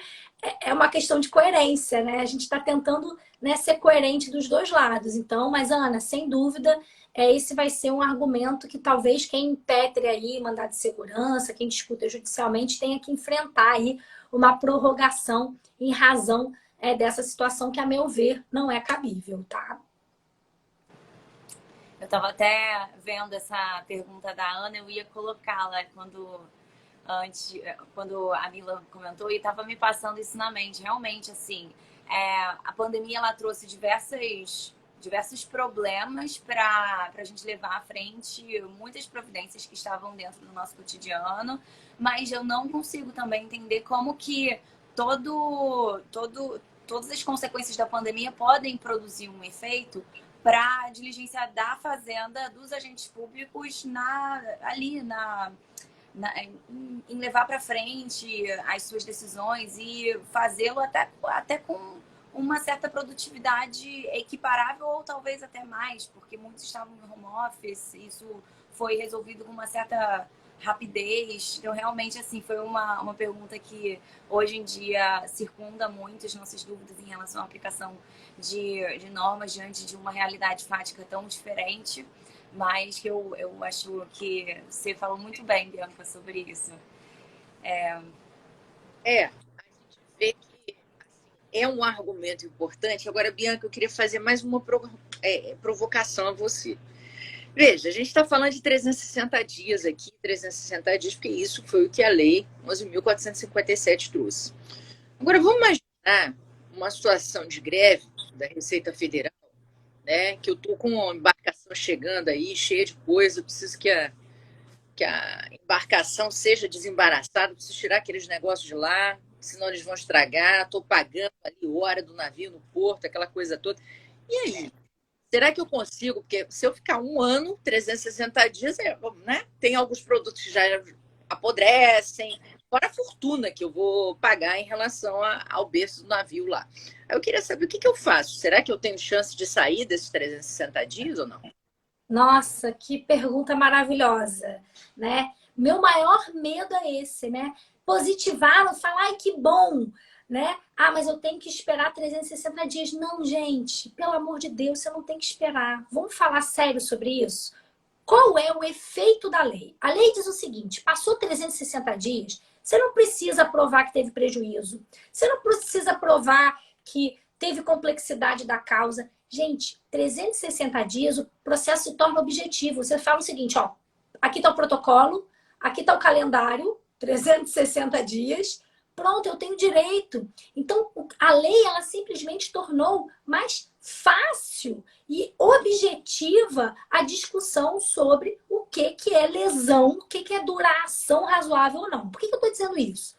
é uma questão de coerência, né? A gente está tentando, né, ser coerente dos dois lados. Então, mas Ana, sem dúvida, esse vai ser um argumento que talvez quem impetre aí mandado de segurança, quem discuta judicialmente, tenha que enfrentar aí uma prorrogação em razão dessa situação que, a meu ver, não é cabível, tá? Eu estava até vendo essa pergunta da Ana, eu ia colocá-la quando a Mila comentou, e estava me passando isso na mente. Realmente, assim, a pandemia ela trouxe diversos problemas para a gente levar à frente, muitas providências que estavam dentro do nosso cotidiano, mas eu não consigo também entender como que todas as consequências da pandemia podem produzir um efeito para a diligência da Fazenda, dos agentes públicos em levar para frente as suas decisões e fazê-lo até com uma certa produtividade equiparável ou talvez até mais, porque muitos estavam no home office, isso foi resolvido com uma certa rapidez. Então, realmente, assim, foi uma pergunta que hoje em dia circunda muito as nossas dúvidas em relação à aplicação de normas diante de uma realidade fática tão diferente, mas que eu acho que você falou muito bem, Bianca, sobre isso. A gente vê que é um argumento importante. Agora, Bianca, eu queria fazer mais uma provocação a você. Veja, a gente está falando de 360 dias aqui, 360 dias, porque isso foi o que a Lei 11.457 trouxe. Agora, vamos imaginar uma situação de greve da Receita Federal, né? Que eu estou com uma embarcação chegando aí, cheia de coisa, eu preciso que a embarcação seja desembaraçada, preciso tirar aqueles negócios de lá, senão eles vão estragar, estou pagando ali hora do navio no porto, aquela coisa toda. E aí? Será que eu consigo? Porque se eu ficar um ano, 360 dias, né? Tem alguns produtos que já apodrecem, fora a fortuna que eu vou pagar em relação ao berço do navio lá. Aí eu queria saber o que eu faço. Será que eu tenho chance de sair desses 360 dias ou não? Nossa, que pergunta maravilhosa, né? Meu maior medo é esse, né? Positivar, falar, ai, que bom, né? Ah, mas eu tenho que esperar 360 dias. Não, gente, pelo amor de Deus, você não tem que esperar. Vamos falar sério sobre isso? Qual é o efeito da lei? A lei diz o seguinte, passou 360 dias, você não precisa provar que teve prejuízo. Você não precisa provar que teve complexidade da causa. Gente, 360 dias, o processo se torna objetivo. Você fala o seguinte, ó, aqui está o protocolo, aqui está o calendário, 360 dias, pronto, eu tenho direito. Então, a lei, ela simplesmente tornou mais fácil e objetiva a discussão sobre o que é lesão, o que é duração razoável ou não. Por que eu estou dizendo isso?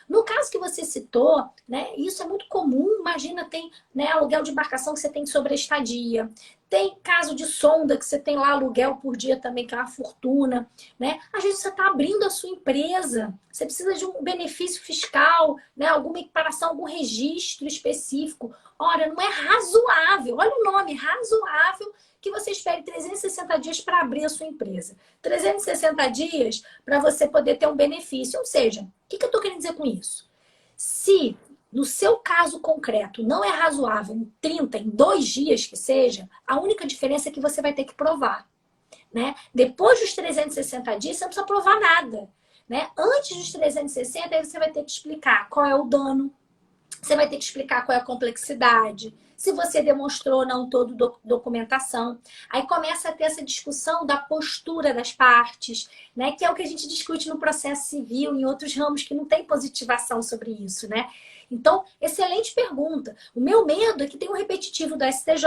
No caso que você citou, né, isso é muito comum. Imagina, tem, né, aluguel de embarcação que você tem sobre a estadia. Tem caso de sonda que você tem lá aluguel por dia também, que é uma fortuna, né? Às vezes você está abrindo a sua empresa, você precisa de um benefício fiscal, né, alguma equiparação, algum registro específico. Ora, não é razoável, olha o nome, razoável, que você espere 360 dias para abrir a sua empresa. 360 dias para você poder ter um benefício. Ou seja, o que eu estou querendo dizer com isso? Se no seu caso concreto não é razoável em 30, em 2 dias que seja, a única diferença é que você vai ter que provar, né? Depois dos 360 dias, você não precisa provar nada, né? Antes dos 360, aí você vai ter que explicar qual é o dano, você vai ter que explicar qual é a complexidade, se você demonstrou ou não toda documentação. Aí começa a ter essa discussão da postura das partes, né? Que é o que a gente discute no processo civil, em outros ramos que não tem positivação sobre isso, né? Então, excelente pergunta. O meu medo é que tem um repetitivo do STJ,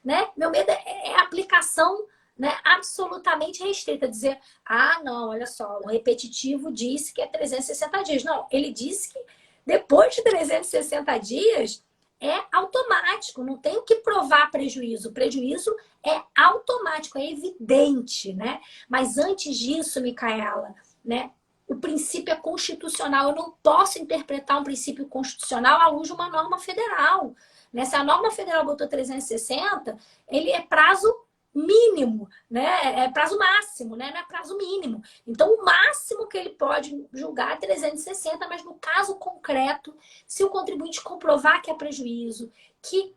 né? Meu medo é a aplicação, né, absolutamente restrita. Dizer, ah, não, olha só, o repetitivo disse que é 360 dias. Não, ele disse que depois de 360 dias é automático, não tem o que provar prejuízo. O prejuízo é automático, é evidente, né? Mas antes disso, Micaela, né, o princípio é constitucional. Eu não posso interpretar um princípio constitucional à luz de uma norma federal, né? Se a norma federal botou 360, ele é prazo mínimo, né? É prazo máximo, né? Não é prazo mínimo. Então, o máximo que ele pode julgar é 360, mas no caso concreto, se o contribuinte comprovar que é prejuízo, que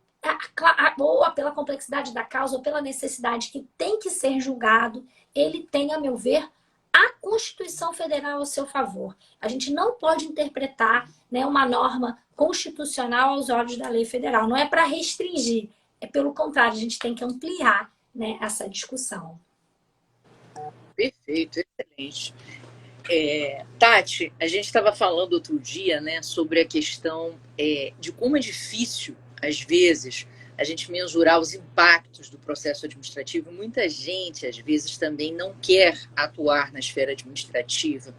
ou pela complexidade da causa, ou pela necessidade que tem que ser julgado, ele tem, a meu ver, a Constituição Federal ao seu favor. A gente não pode interpretar, né, uma norma constitucional aos olhos da lei federal. Não é para restringir, é pelo contrário, a gente tem que ampliar, né, essa discussão. Perfeito, excelente. Tati, a gente estava falando outro dia, né, sobre a questão de como é difícil, às vezes, a gente mensurar os impactos do processo administrativo. Muita gente, às vezes, também não quer atuar na esfera administrativa,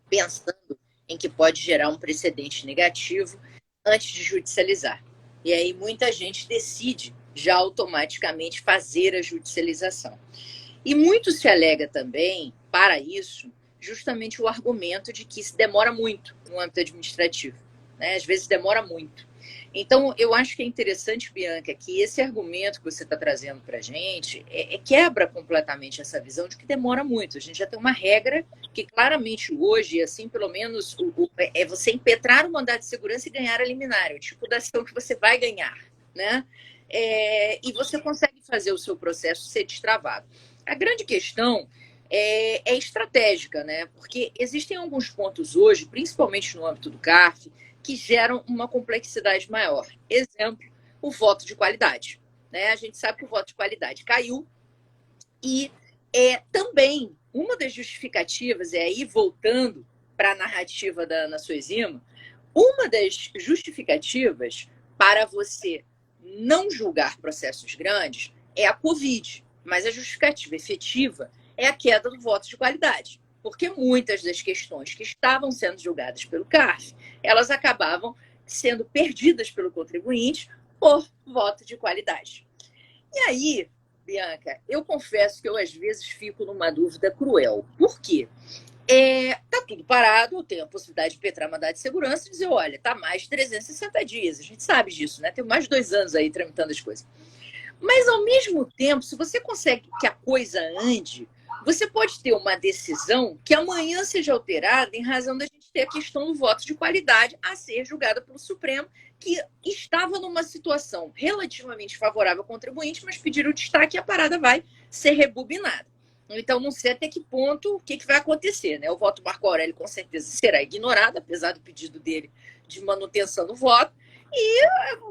pensando em que pode gerar um precedente negativo antes de judicializar. E aí muita gente decide já automaticamente fazer a judicialização. E muito se alega também, para isso, justamente o argumento de que se demora muito no âmbito administrativo, né? Às vezes demora muito. Então, eu acho que é interessante, Bianca, que esse argumento que você está trazendo para a gente quebra completamente essa visão de que demora muito. A gente já tem uma regra que claramente hoje, assim, pelo menos, é você impetrar o mandado de segurança e ganhar a liminar, é o tipo da ação que você vai ganhar, né? E você consegue fazer o seu processo ser destravado. A grande questão é estratégica, né? Porque existem alguns pontos hoje, principalmente no âmbito do CARF, que geram uma complexidade maior. Exemplo, o voto de qualidade, né? A gente sabe que o voto de qualidade caiu e também uma das justificativas, aí voltando para a narrativa da Ana Suezima, uma das justificativas para você não julgar processos grandes é a Covid, mas a justificativa efetiva é a queda do voto de qualidade, porque muitas das questões que estavam sendo julgadas pelo CARF, elas acabavam sendo perdidas pelo contribuinte por voto de qualidade. E aí, Bianca, eu confesso que eu às vezes fico numa dúvida cruel. Por quê? Tá tudo parado, eu tenho a possibilidade de impetrar mandado de segurança e dizer, olha, tá mais de 360 dias. A gente sabe disso, né? Tem mais de 2 anos aí tramitando as coisas. Mas, ao mesmo tempo, se você consegue que a coisa ande, você pode ter uma decisão que amanhã seja alterada em razão da gente ter a questão do voto de qualidade a ser julgada pelo Supremo, que estava numa situação relativamente favorável ao contribuinte, mas pediram o destaque e a parada vai ser rebobinada. Então, não sei até que ponto o que vai acontecer, né? O voto Marco Aurélio com certeza será ignorado, apesar do pedido dele de manutenção do voto, e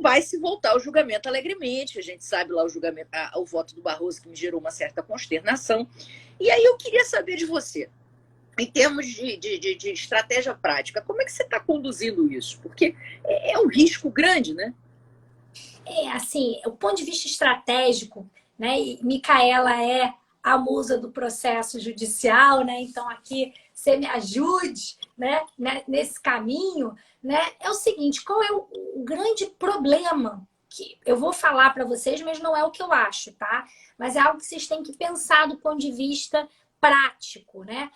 vai se voltar ao julgamento alegremente. A gente sabe lá o voto do Barroso, que me gerou uma certa consternação. E aí eu queria saber de você, em termos de estratégia prática, como é que você está conduzindo isso? Porque é um risco grande, né? Assim, o ponto de vista estratégico, né? E Micaela é a musa do processo judicial, né? Então aqui você me ajude, né? Nesse caminho, né? É o seguinte, qual é o grande problema que eu vou falar para vocês, mas não é o que eu acho, tá? Mas é algo que vocês têm que pensar do ponto de vista prático, né?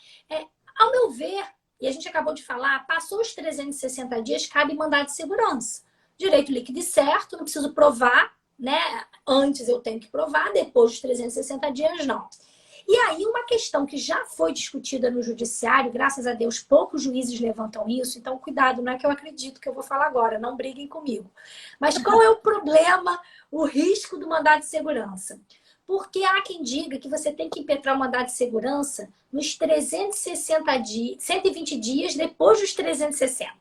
Ao meu ver, e a gente acabou de falar, passou os 360 dias, cabe mandado de segurança. Direito líquido e certo, não preciso provar, né? Antes eu tenho que provar, depois dos 360 dias não. E aí uma questão que já foi discutida no judiciário, graças a Deus poucos juízes levantam isso, então cuidado, não é que eu acredito que eu vou falar agora, não briguem comigo. Mas qual é o problema, o risco do mandado de segurança? Porque há quem diga que você tem que impetrar o mandado de segurança nos 360 dias, 120 dias depois dos 360.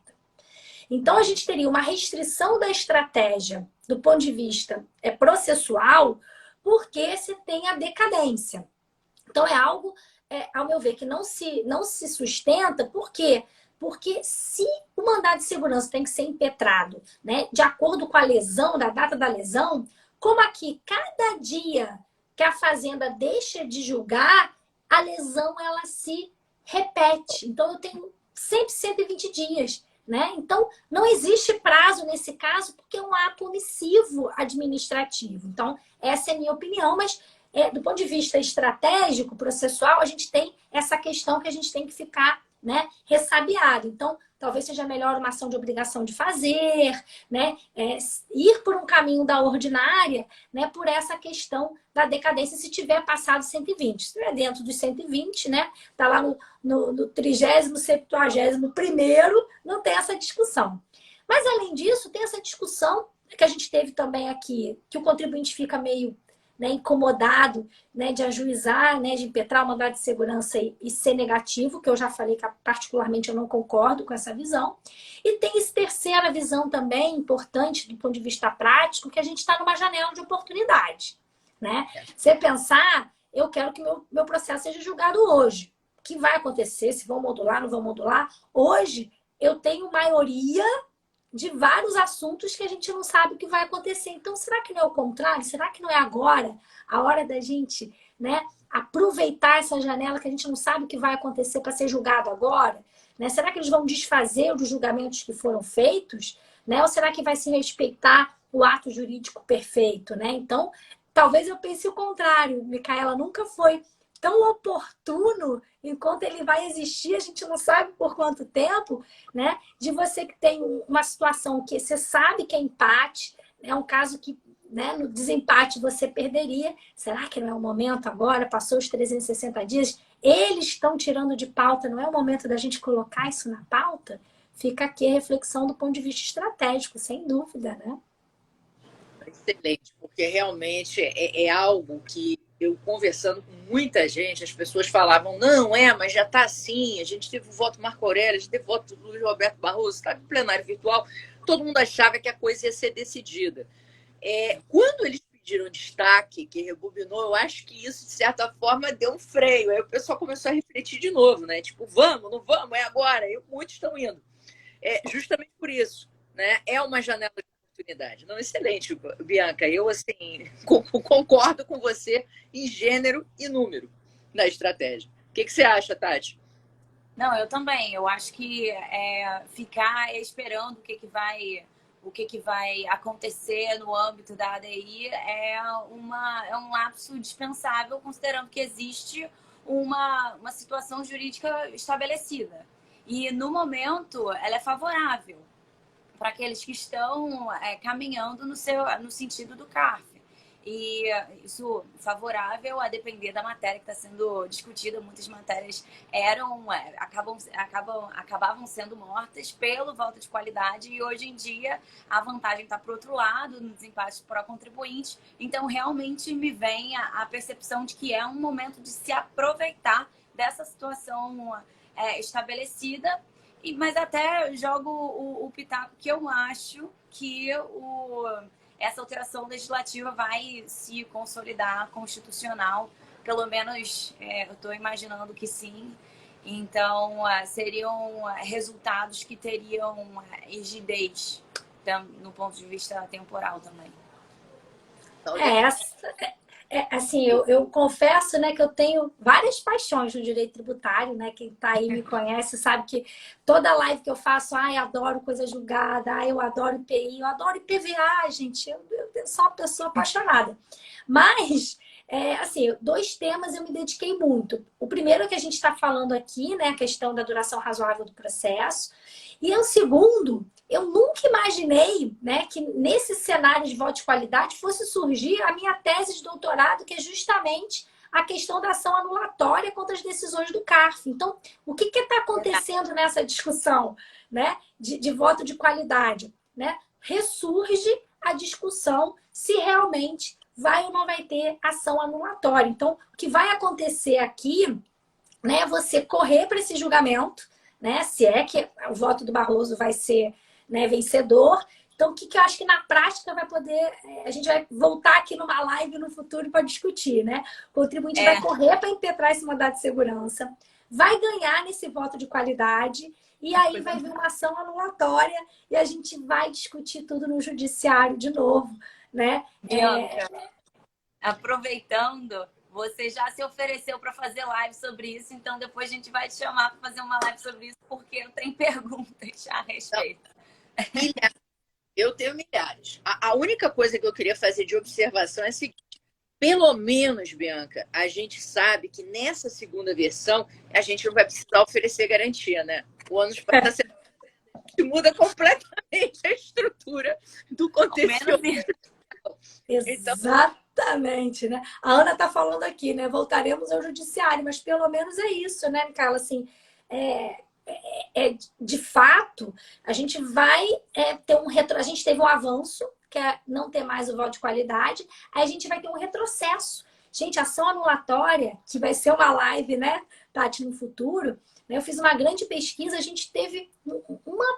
Então, a gente teria uma restrição da estratégia do ponto de vista processual, porque você tem a decadência. Então, é algo, ao meu ver, que não se sustenta. Por quê? Porque se o mandado de segurança tem que ser impetrado, né, de acordo com a lesão, da data da lesão, como aqui, cada dia que a fazenda deixa de julgar, a lesão ela se repete. Então, eu tenho sempre 120 dias. Né? Então, não existe prazo nesse caso, porque é um ato omissivo administrativo. Então, essa é a minha opinião, mas do ponto de vista estratégico, processual, a gente tem essa questão que a gente tem que ficar, né, ressabiado. Então, talvez seja melhor uma ação de obrigação de fazer, né, ir por um caminho da ordinária, né, por essa questão da decadência, se tiver passado 120. Se estiver dentro dos 120, né, tá lá no 30º, 71º, não tem essa discussão. Mas, além disso, tem essa discussão que a gente teve também aqui, que o contribuinte fica meio, né, incomodado, né, de ajuizar, né, de impetrar o mandado de segurança e ser negativo, que eu já falei que particularmente eu não concordo com essa visão. E tem essa terceira visão também importante do ponto de vista prático, que a gente está numa janela de oportunidade. Né? Você pensar, eu quero que meu processo seja julgado hoje. O que vai acontecer? Se vão modular, não vão modular? Hoje eu tenho maioria de vários assuntos que a gente não sabe o que vai acontecer. Então, será que não é o contrário? Será que não é agora a hora da gente, né, aproveitar essa janela que a gente não sabe o que vai acontecer para ser julgado agora? Né? Será que eles vão desfazer os julgamentos que foram feitos? Né? Ou será que vai se respeitar o ato jurídico perfeito? Né? Então, talvez eu pense o contrário. Micaela nunca foi tão oportuno, enquanto ele vai existir, a gente não sabe por quanto tempo, né? De você que tem uma situação que você sabe que é empate, é um caso que, né, no desempate você perderia. Será que não é o momento agora? Passou os 360 dias, eles estão tirando de pauta, não é o momento da gente colocar isso na pauta? Fica aqui a reflexão do ponto de vista estratégico, sem dúvida, né? Excelente, porque realmente é algo que eu conversando com muita gente, as pessoas falavam, não, mas já está assim, a gente teve o voto Marco Aurélio, a gente teve o voto do Luiz Roberto Barroso, está no plenário virtual, todo mundo achava que a coisa ia ser decidida. Quando eles pediram destaque, que rebobinou, eu acho que isso, de certa forma, deu um freio. Aí o pessoal começou a refletir de novo, né? Tipo, vamos, não vamos, é agora. E muitos estão indo. Justamente por isso, né? É uma janela de oportunidade. Não, excelente, Bianca. Eu, assim, concordo com você em gênero e número na estratégia. O que você acha, Tati? Não, eu também. Eu acho que ficar esperando o que vai acontecer no âmbito da ADI é um lapso dispensável, considerando que existe uma situação jurídica estabelecida. E, no momento, ela é favorável para aqueles que estão caminhando no sentido do CARF. E isso favorável a depender da matéria que está sendo discutida. Muitas matérias acabavam sendo mortas pelo voto de qualidade, e hoje em dia a vantagem está para o outro lado, no desempate para o contribuinte. Então, realmente me vem a percepção de que é um momento de se aproveitar dessa situação estabelecida. Mas até jogo o pitaco que eu acho que essa alteração legislativa vai se consolidar constitucional, pelo menos eu estou imaginando que sim. Então, seriam resultados que teriam rigidez no ponto de vista temporal também. Assim, eu confesso, né, que eu tenho várias paixões no direito tributário, né? Quem tá aí me conhece sabe que toda live que eu faço, eu adoro coisa julgada, eu adoro IPI, eu adoro IPVA, gente. Eu sou uma pessoa apaixonada. Mas, assim, 2 temas eu me dediquei muito. O primeiro é que a gente está falando aqui, né, a questão da duração razoável do processo. E o segundo, eu nunca imaginei, né, que nesse cenário de voto de qualidade fosse surgir a minha tese de doutorado, que é justamente a questão da ação anulatória contra as decisões do CARF. Então, o que está acontecendo nessa discussão, né, de voto de qualidade? Né? Ressurge a discussão se realmente vai ou não vai ter ação anulatória. Então, o que vai acontecer aqui, né, é você correr para esse julgamento, né, se é que o voto do Barroso vai ser, né, vencedor. Então, o que eu acho que na prática vai poder... A gente vai voltar aqui numa live no futuro para discutir, né? O contribuinte vai correr para impetrar esse mandado de segurança, vai ganhar nesse voto de qualidade, e aí vai vir uma ação anulatória e a gente vai discutir tudo no judiciário de novo, né? Aproveitando, você já se ofereceu para fazer live sobre isso, então depois a gente vai te chamar para fazer uma live sobre isso, porque eu tenho perguntas a respeito. Eu tenho milhares. A única coisa que eu queria fazer de observação é a seguinte: pelo menos, Bianca, a gente sabe que nessa segunda versão a gente não vai precisar oferecer garantia, né? O ônus passa ser que muda completamente a estrutura do contencioso. Exatamente, né? A Ana tá falando aqui, né? Voltaremos ao judiciário, mas pelo menos é isso, né, Micaela? Assim, de fato, a gente vai ter a gente teve um avanço, que é não ter mais o voto de qualidade, aí a gente vai ter um retrocesso. Gente, ação anulatória, que vai ser uma live, né, Tati, no futuro, né, eu fiz uma grande pesquisa, a gente teve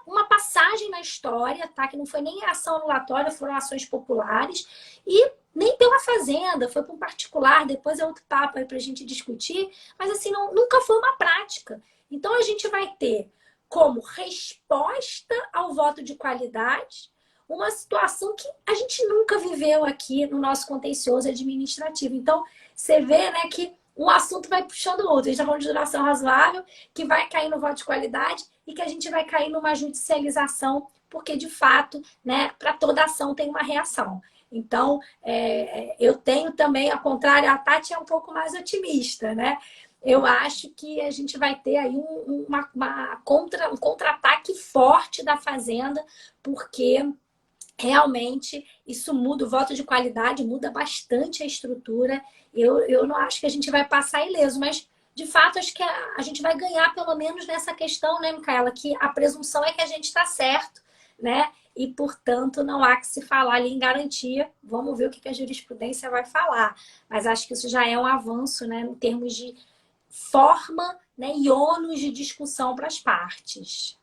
uma passagem na história, tá, que não foi nem ação anulatória, foram ações populares, e nem pela fazenda, foi para um particular, depois é outro papo aí para a gente discutir, mas assim, nunca foi uma prática. Então, a gente vai ter como resposta ao voto de qualidade uma situação que a gente nunca viveu aqui no nosso contencioso administrativo. Então, você vê, né, que um assunto vai puxando o outro. A gente está falando de duração razoável, que vai cair no voto de qualidade e que a gente vai cair numa judicialização, porque, de fato, né, para toda ação tem uma reação. Então, eu tenho também, ao contrário, a Tati é um pouco mais otimista, né? Eu acho que a gente vai ter aí um contra-ataque forte da Fazenda, porque realmente isso muda, o voto de qualidade muda bastante a estrutura. Eu não acho que a gente vai passar ileso, mas de fato acho que a gente vai ganhar pelo menos nessa questão, né, Micaela? Que a presunção é que a gente está certo, né? E, portanto, não há que se falar ali em garantia. Vamos ver o que a jurisprudência vai falar. Mas acho que isso já é um avanço, né, em termos de forma, né, e ônus de discussão para as partes.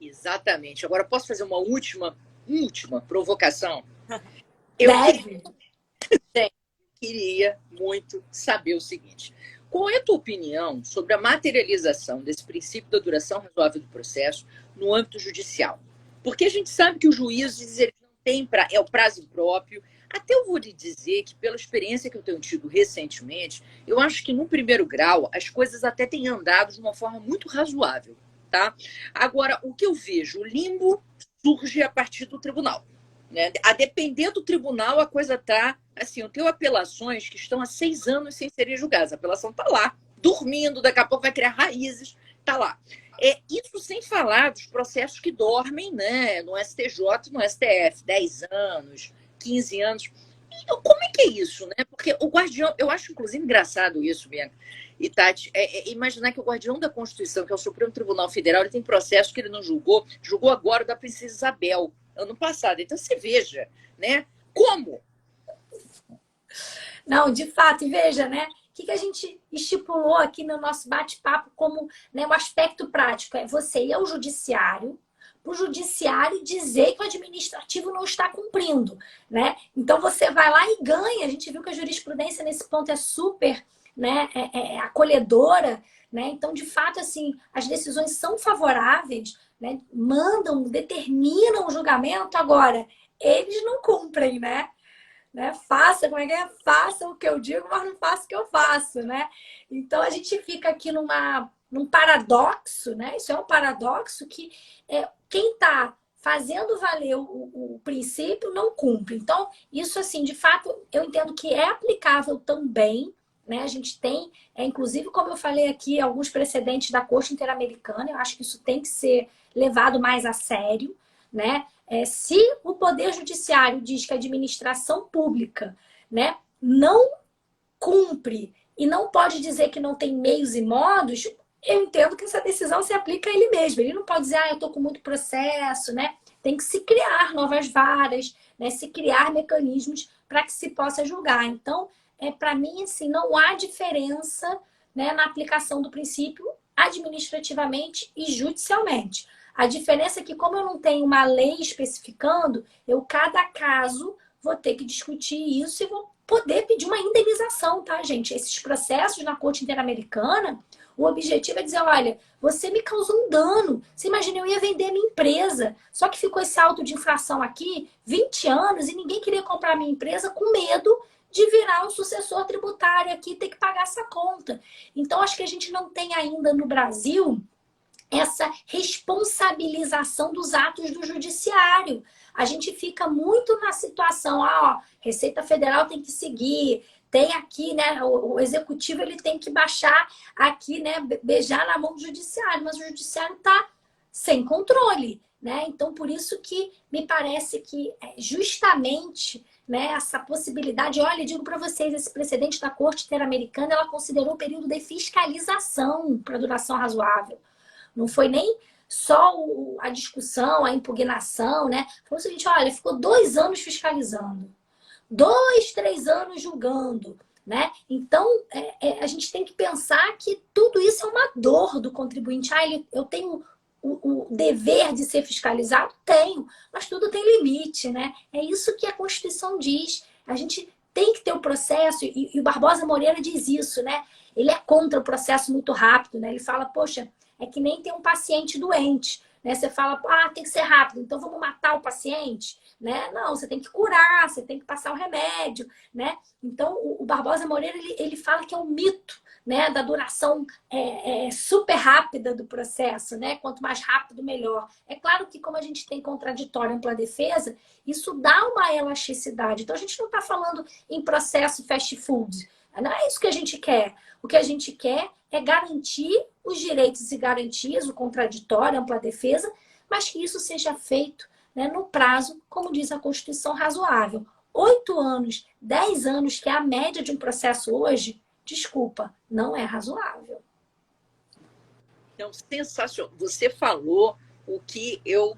Exatamente. Agora, posso fazer uma última provocação? Deve. Queria muito saber o seguinte: qual é a tua opinião sobre a materialização desse princípio da duração razoável do processo no âmbito judicial? Porque a gente sabe que os juízes eles não têm o prazo próprio. Até eu vou lhe dizer que, pela experiência que eu tenho tido recentemente, eu acho que no primeiro grau as coisas até têm andado de uma forma muito razoável, tá? Agora, o que eu vejo, o limbo surge a partir do tribunal, né? A depender do tribunal, a coisa tá assim, eu tenho apelações que estão há 6 anos sem serem julgadas. A apelação está lá, dormindo, daqui a pouco vai criar raízes, está lá. Isso sem falar dos processos que dormem, né, no STJ, no STF, 10 anos, 15 anos. Então, como é que é isso, né? Porque o guardião, eu acho inclusive engraçado isso, Bianca e Tati, imaginar que o guardião da Constituição, que é o Supremo Tribunal Federal, ele tem processos que ele não julgou agora o da Princesa Isabel, ano passado. Então, você veja, né? Como? Não, de fato, e veja, né? O que a gente estipulou aqui no nosso bate-papo como, né, um aspecto prático? É você ir ao judiciário, para o judiciário dizer que o administrativo não está cumprindo, né? Então você vai lá e ganha. A gente viu que a jurisprudência nesse ponto é super, né, acolhedora, né? Então, de fato, assim, as decisões são favoráveis, né? Mandam, determinam o julgamento, agora eles não cumprem, né? Faça, como é que é? Faça o que eu digo, mas não faça o que eu faço, né? Então a gente fica aqui num paradoxo, né? Isso é um paradoxo que quem está fazendo valer o princípio não cumpre. Então, isso, assim, de fato, eu entendo que é aplicável também, né? A gente tem, inclusive, como eu falei aqui, alguns precedentes da Corte Interamericana, eu acho que isso tem que ser levado mais a sério, né? Se o Poder Judiciário diz que a administração pública, né, não cumpre e não pode dizer que não tem meios e modos, eu entendo que essa decisão se aplica a ele mesmo. Ele não pode dizer, eu estou com muito processo, né? Tem que se criar novas varas, né? Se criar mecanismos para que se possa julgar. Então, para mim, assim, não há diferença, né, na aplicação do princípio administrativamente e judicialmente. A diferença é que, como eu não tenho uma lei especificando, cada caso, vou ter que discutir isso e vou poder pedir uma indenização, tá, gente? Esses processos na Corte Interamericana, o objetivo é dizer, olha, você me causou um dano. Você imagina, eu ia vender minha empresa. Só que ficou esse auto de infração aqui, 20 anos, e ninguém queria comprar minha empresa com medo de virar um sucessor tributário aqui e ter que pagar essa conta. Então, acho que a gente não tem ainda no Brasil essa responsabilização dos atos do judiciário. A gente fica muito na situação, Receita Federal tem que seguir, tem aqui, né, o executivo ele tem que baixar aqui, né, beijar na mão do judiciário, mas o judiciário está sem controle, né? Então, por isso que me parece que justamente, né, essa possibilidade, olha, digo para vocês, esse precedente da Corte Interamericana, ela considerou o período de fiscalização para duração razoável. Não foi nem só a discussão, a impugnação, né? Foi o seguinte, olha, ficou 2 anos fiscalizando, 2, 3 anos julgando, né? Então, a gente tem que pensar que tudo isso é uma dor do contribuinte. Eu tenho o dever de ser fiscalizado? Tenho, mas tudo tem limite, né? É isso que a Constituição diz. A gente tem que ter o processo, e o Barbosa Moreira diz isso, né? Ele é contra o processo muito rápido, né? Ele fala, poxa, é que nem ter um paciente doente, né? Você fala, tem que ser rápido, então vamos matar o paciente, né? Não, você tem que curar, você tem que passar o remédio, né? Então, o Barbosa Moreira, ele fala que é um mito, né, da duração super rápida do processo, né? Quanto mais rápido, melhor. É claro que como a gente tem contraditório e ampla defesa, isso dá uma elasticidade. Então a gente não está falando em processo fast food. Não é isso que a gente quer. O que a gente quer é garantir os direitos e garantias, o contraditório, a ampla defesa, mas que isso seja feito, né, no prazo, como diz a Constituição, razoável. 8 anos, 10 anos, que é a média de um processo hoje, desculpa, não é razoável. Então, sensacional. Você falou o que eu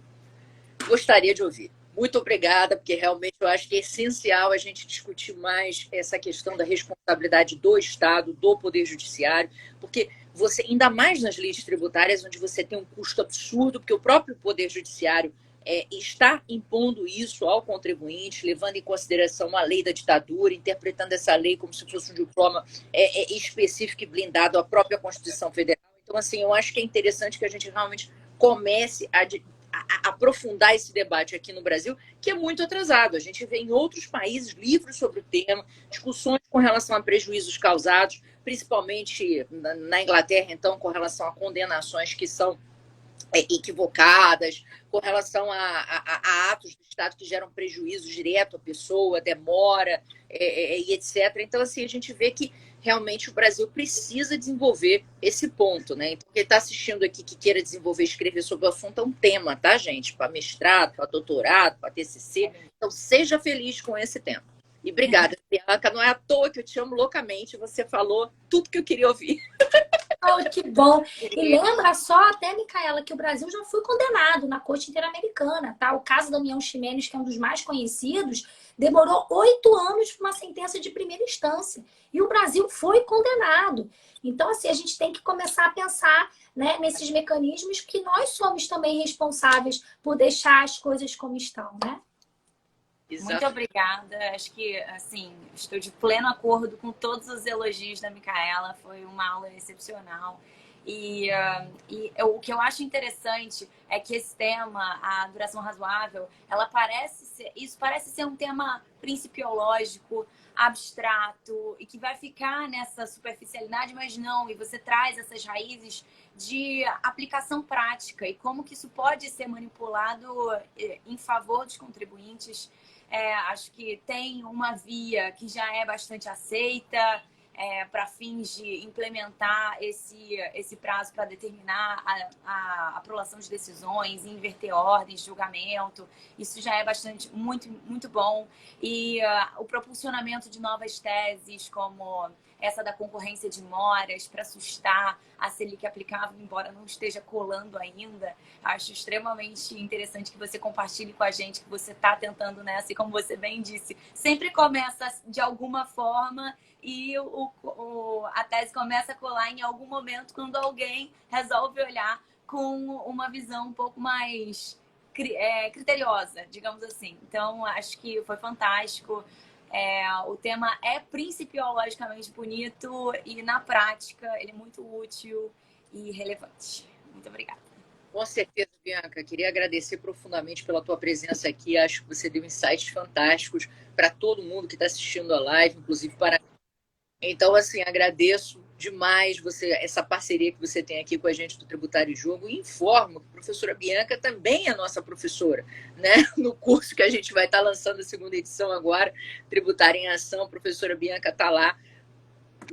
gostaria de ouvir. Muito obrigada, porque realmente eu acho que é essencial a gente discutir mais essa questão da responsabilidade do Estado, do Poder Judiciário, porque você, ainda mais nas leis tributárias, onde você tem um custo absurdo, porque o próprio Poder Judiciário está impondo isso ao contribuinte, levando em consideração a lei da ditadura, interpretando essa lei como se fosse um diploma específico e blindado à própria Constituição Federal. Então, assim, eu acho que é interessante que a gente realmente comece a aprofundar esse debate aqui no Brasil, que é muito atrasado. A gente vê em outros países livros sobre o tema, discussões com relação a prejuízos causados, principalmente na Inglaterra, então, com relação a condenações que são equivocadas, com relação a atos do Estado que geram prejuízo direto à pessoa, demora, e etc. Então, assim, a gente vê que realmente o Brasil precisa desenvolver esse ponto, né? Então, quem está assistindo aqui que queira desenvolver, escrever sobre o assunto é um tema, tá, gente? Para mestrado, para doutorado, para TCC. Então, seja feliz com esse tema. E obrigada, Bianca. Não é à toa que eu te amo loucamente. Você falou tudo que eu queria ouvir. Oh, que bom! E lembra só até, Micaela, que o Brasil já foi condenado na Corte Interamericana, tá? O caso da União Ximenes, que é um dos mais conhecidos, demorou 8 anos para uma sentença de primeira instância. E o Brasil foi condenado. Então, assim, a gente tem que começar a pensar, né, nesses mecanismos que nós somos também responsáveis por deixar as coisas como estão, né? Exato. Muito obrigada. Acho que, assim, estou de pleno acordo com todos os elogios da Micaela. Foi uma aula excepcional. E o que eu acho interessante é que esse tema, a duração razoável, isso parece ser um tema principiológico, abstrato, e que vai ficar nessa superficialidade, mas não. E você traz essas raízes de aplicação prática e como que isso pode ser manipulado em favor dos contribuintes. Acho que tem uma via que já é bastante aceita para fins de implementar esse prazo para determinar a aprovação de decisões, inverter ordens de julgamento. Isso já é muito, muito bom. E o propulsionamento de novas teses, como essa da concorrência de moras, para assustar a Selic aplicável, embora não esteja colando ainda. Acho extremamente interessante que você compartilhe com a gente que você está tentando nessa, e como você bem disse, sempre começa de alguma forma e a tese começa a colar em algum momento quando alguém resolve olhar com uma visão um pouco mais criteriosa, digamos assim. Então, acho que foi fantástico. O tema é principiologicamente bonito e, na prática, ele é muito útil e relevante. Muito obrigada. Com certeza, Bianca. Queria agradecer profundamente pela tua presença aqui. Acho que você deu insights fantásticos para todo mundo que está assistindo a live, inclusive para mim. Então, assim, agradeço demais essa parceria que você tem aqui com a gente do Tributário em Jogo, e informo que a professora Bianca também é nossa professora, né? No curso que a gente vai estar lançando a segunda edição agora, Tributário em Ação, a professora Bianca está lá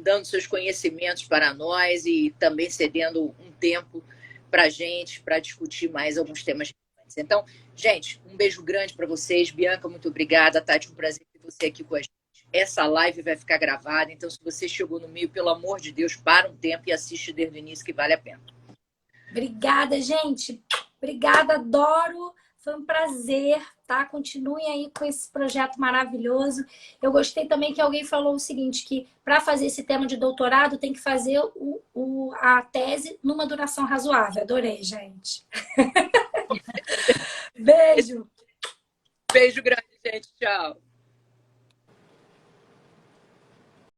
dando seus conhecimentos para nós e também cedendo um tempo para a gente, para discutir mais alguns temas. Então, gente, um beijo grande para vocês. Bianca, muito obrigada. Tati, um prazer ter você aqui com a gente. Essa live vai ficar gravada, então se você chegou no meio, pelo amor de Deus, para um tempo e assiste desde o início, que vale a pena. Obrigada, gente. Obrigada, adoro. Foi um prazer, tá? Continuem aí com esse projeto maravilhoso. Eu gostei também que alguém falou o seguinte, que para fazer esse tema de doutorado tem que fazer a tese numa duração razoável. Adorei, gente. Beijo. Beijo grande, gente. Tchau.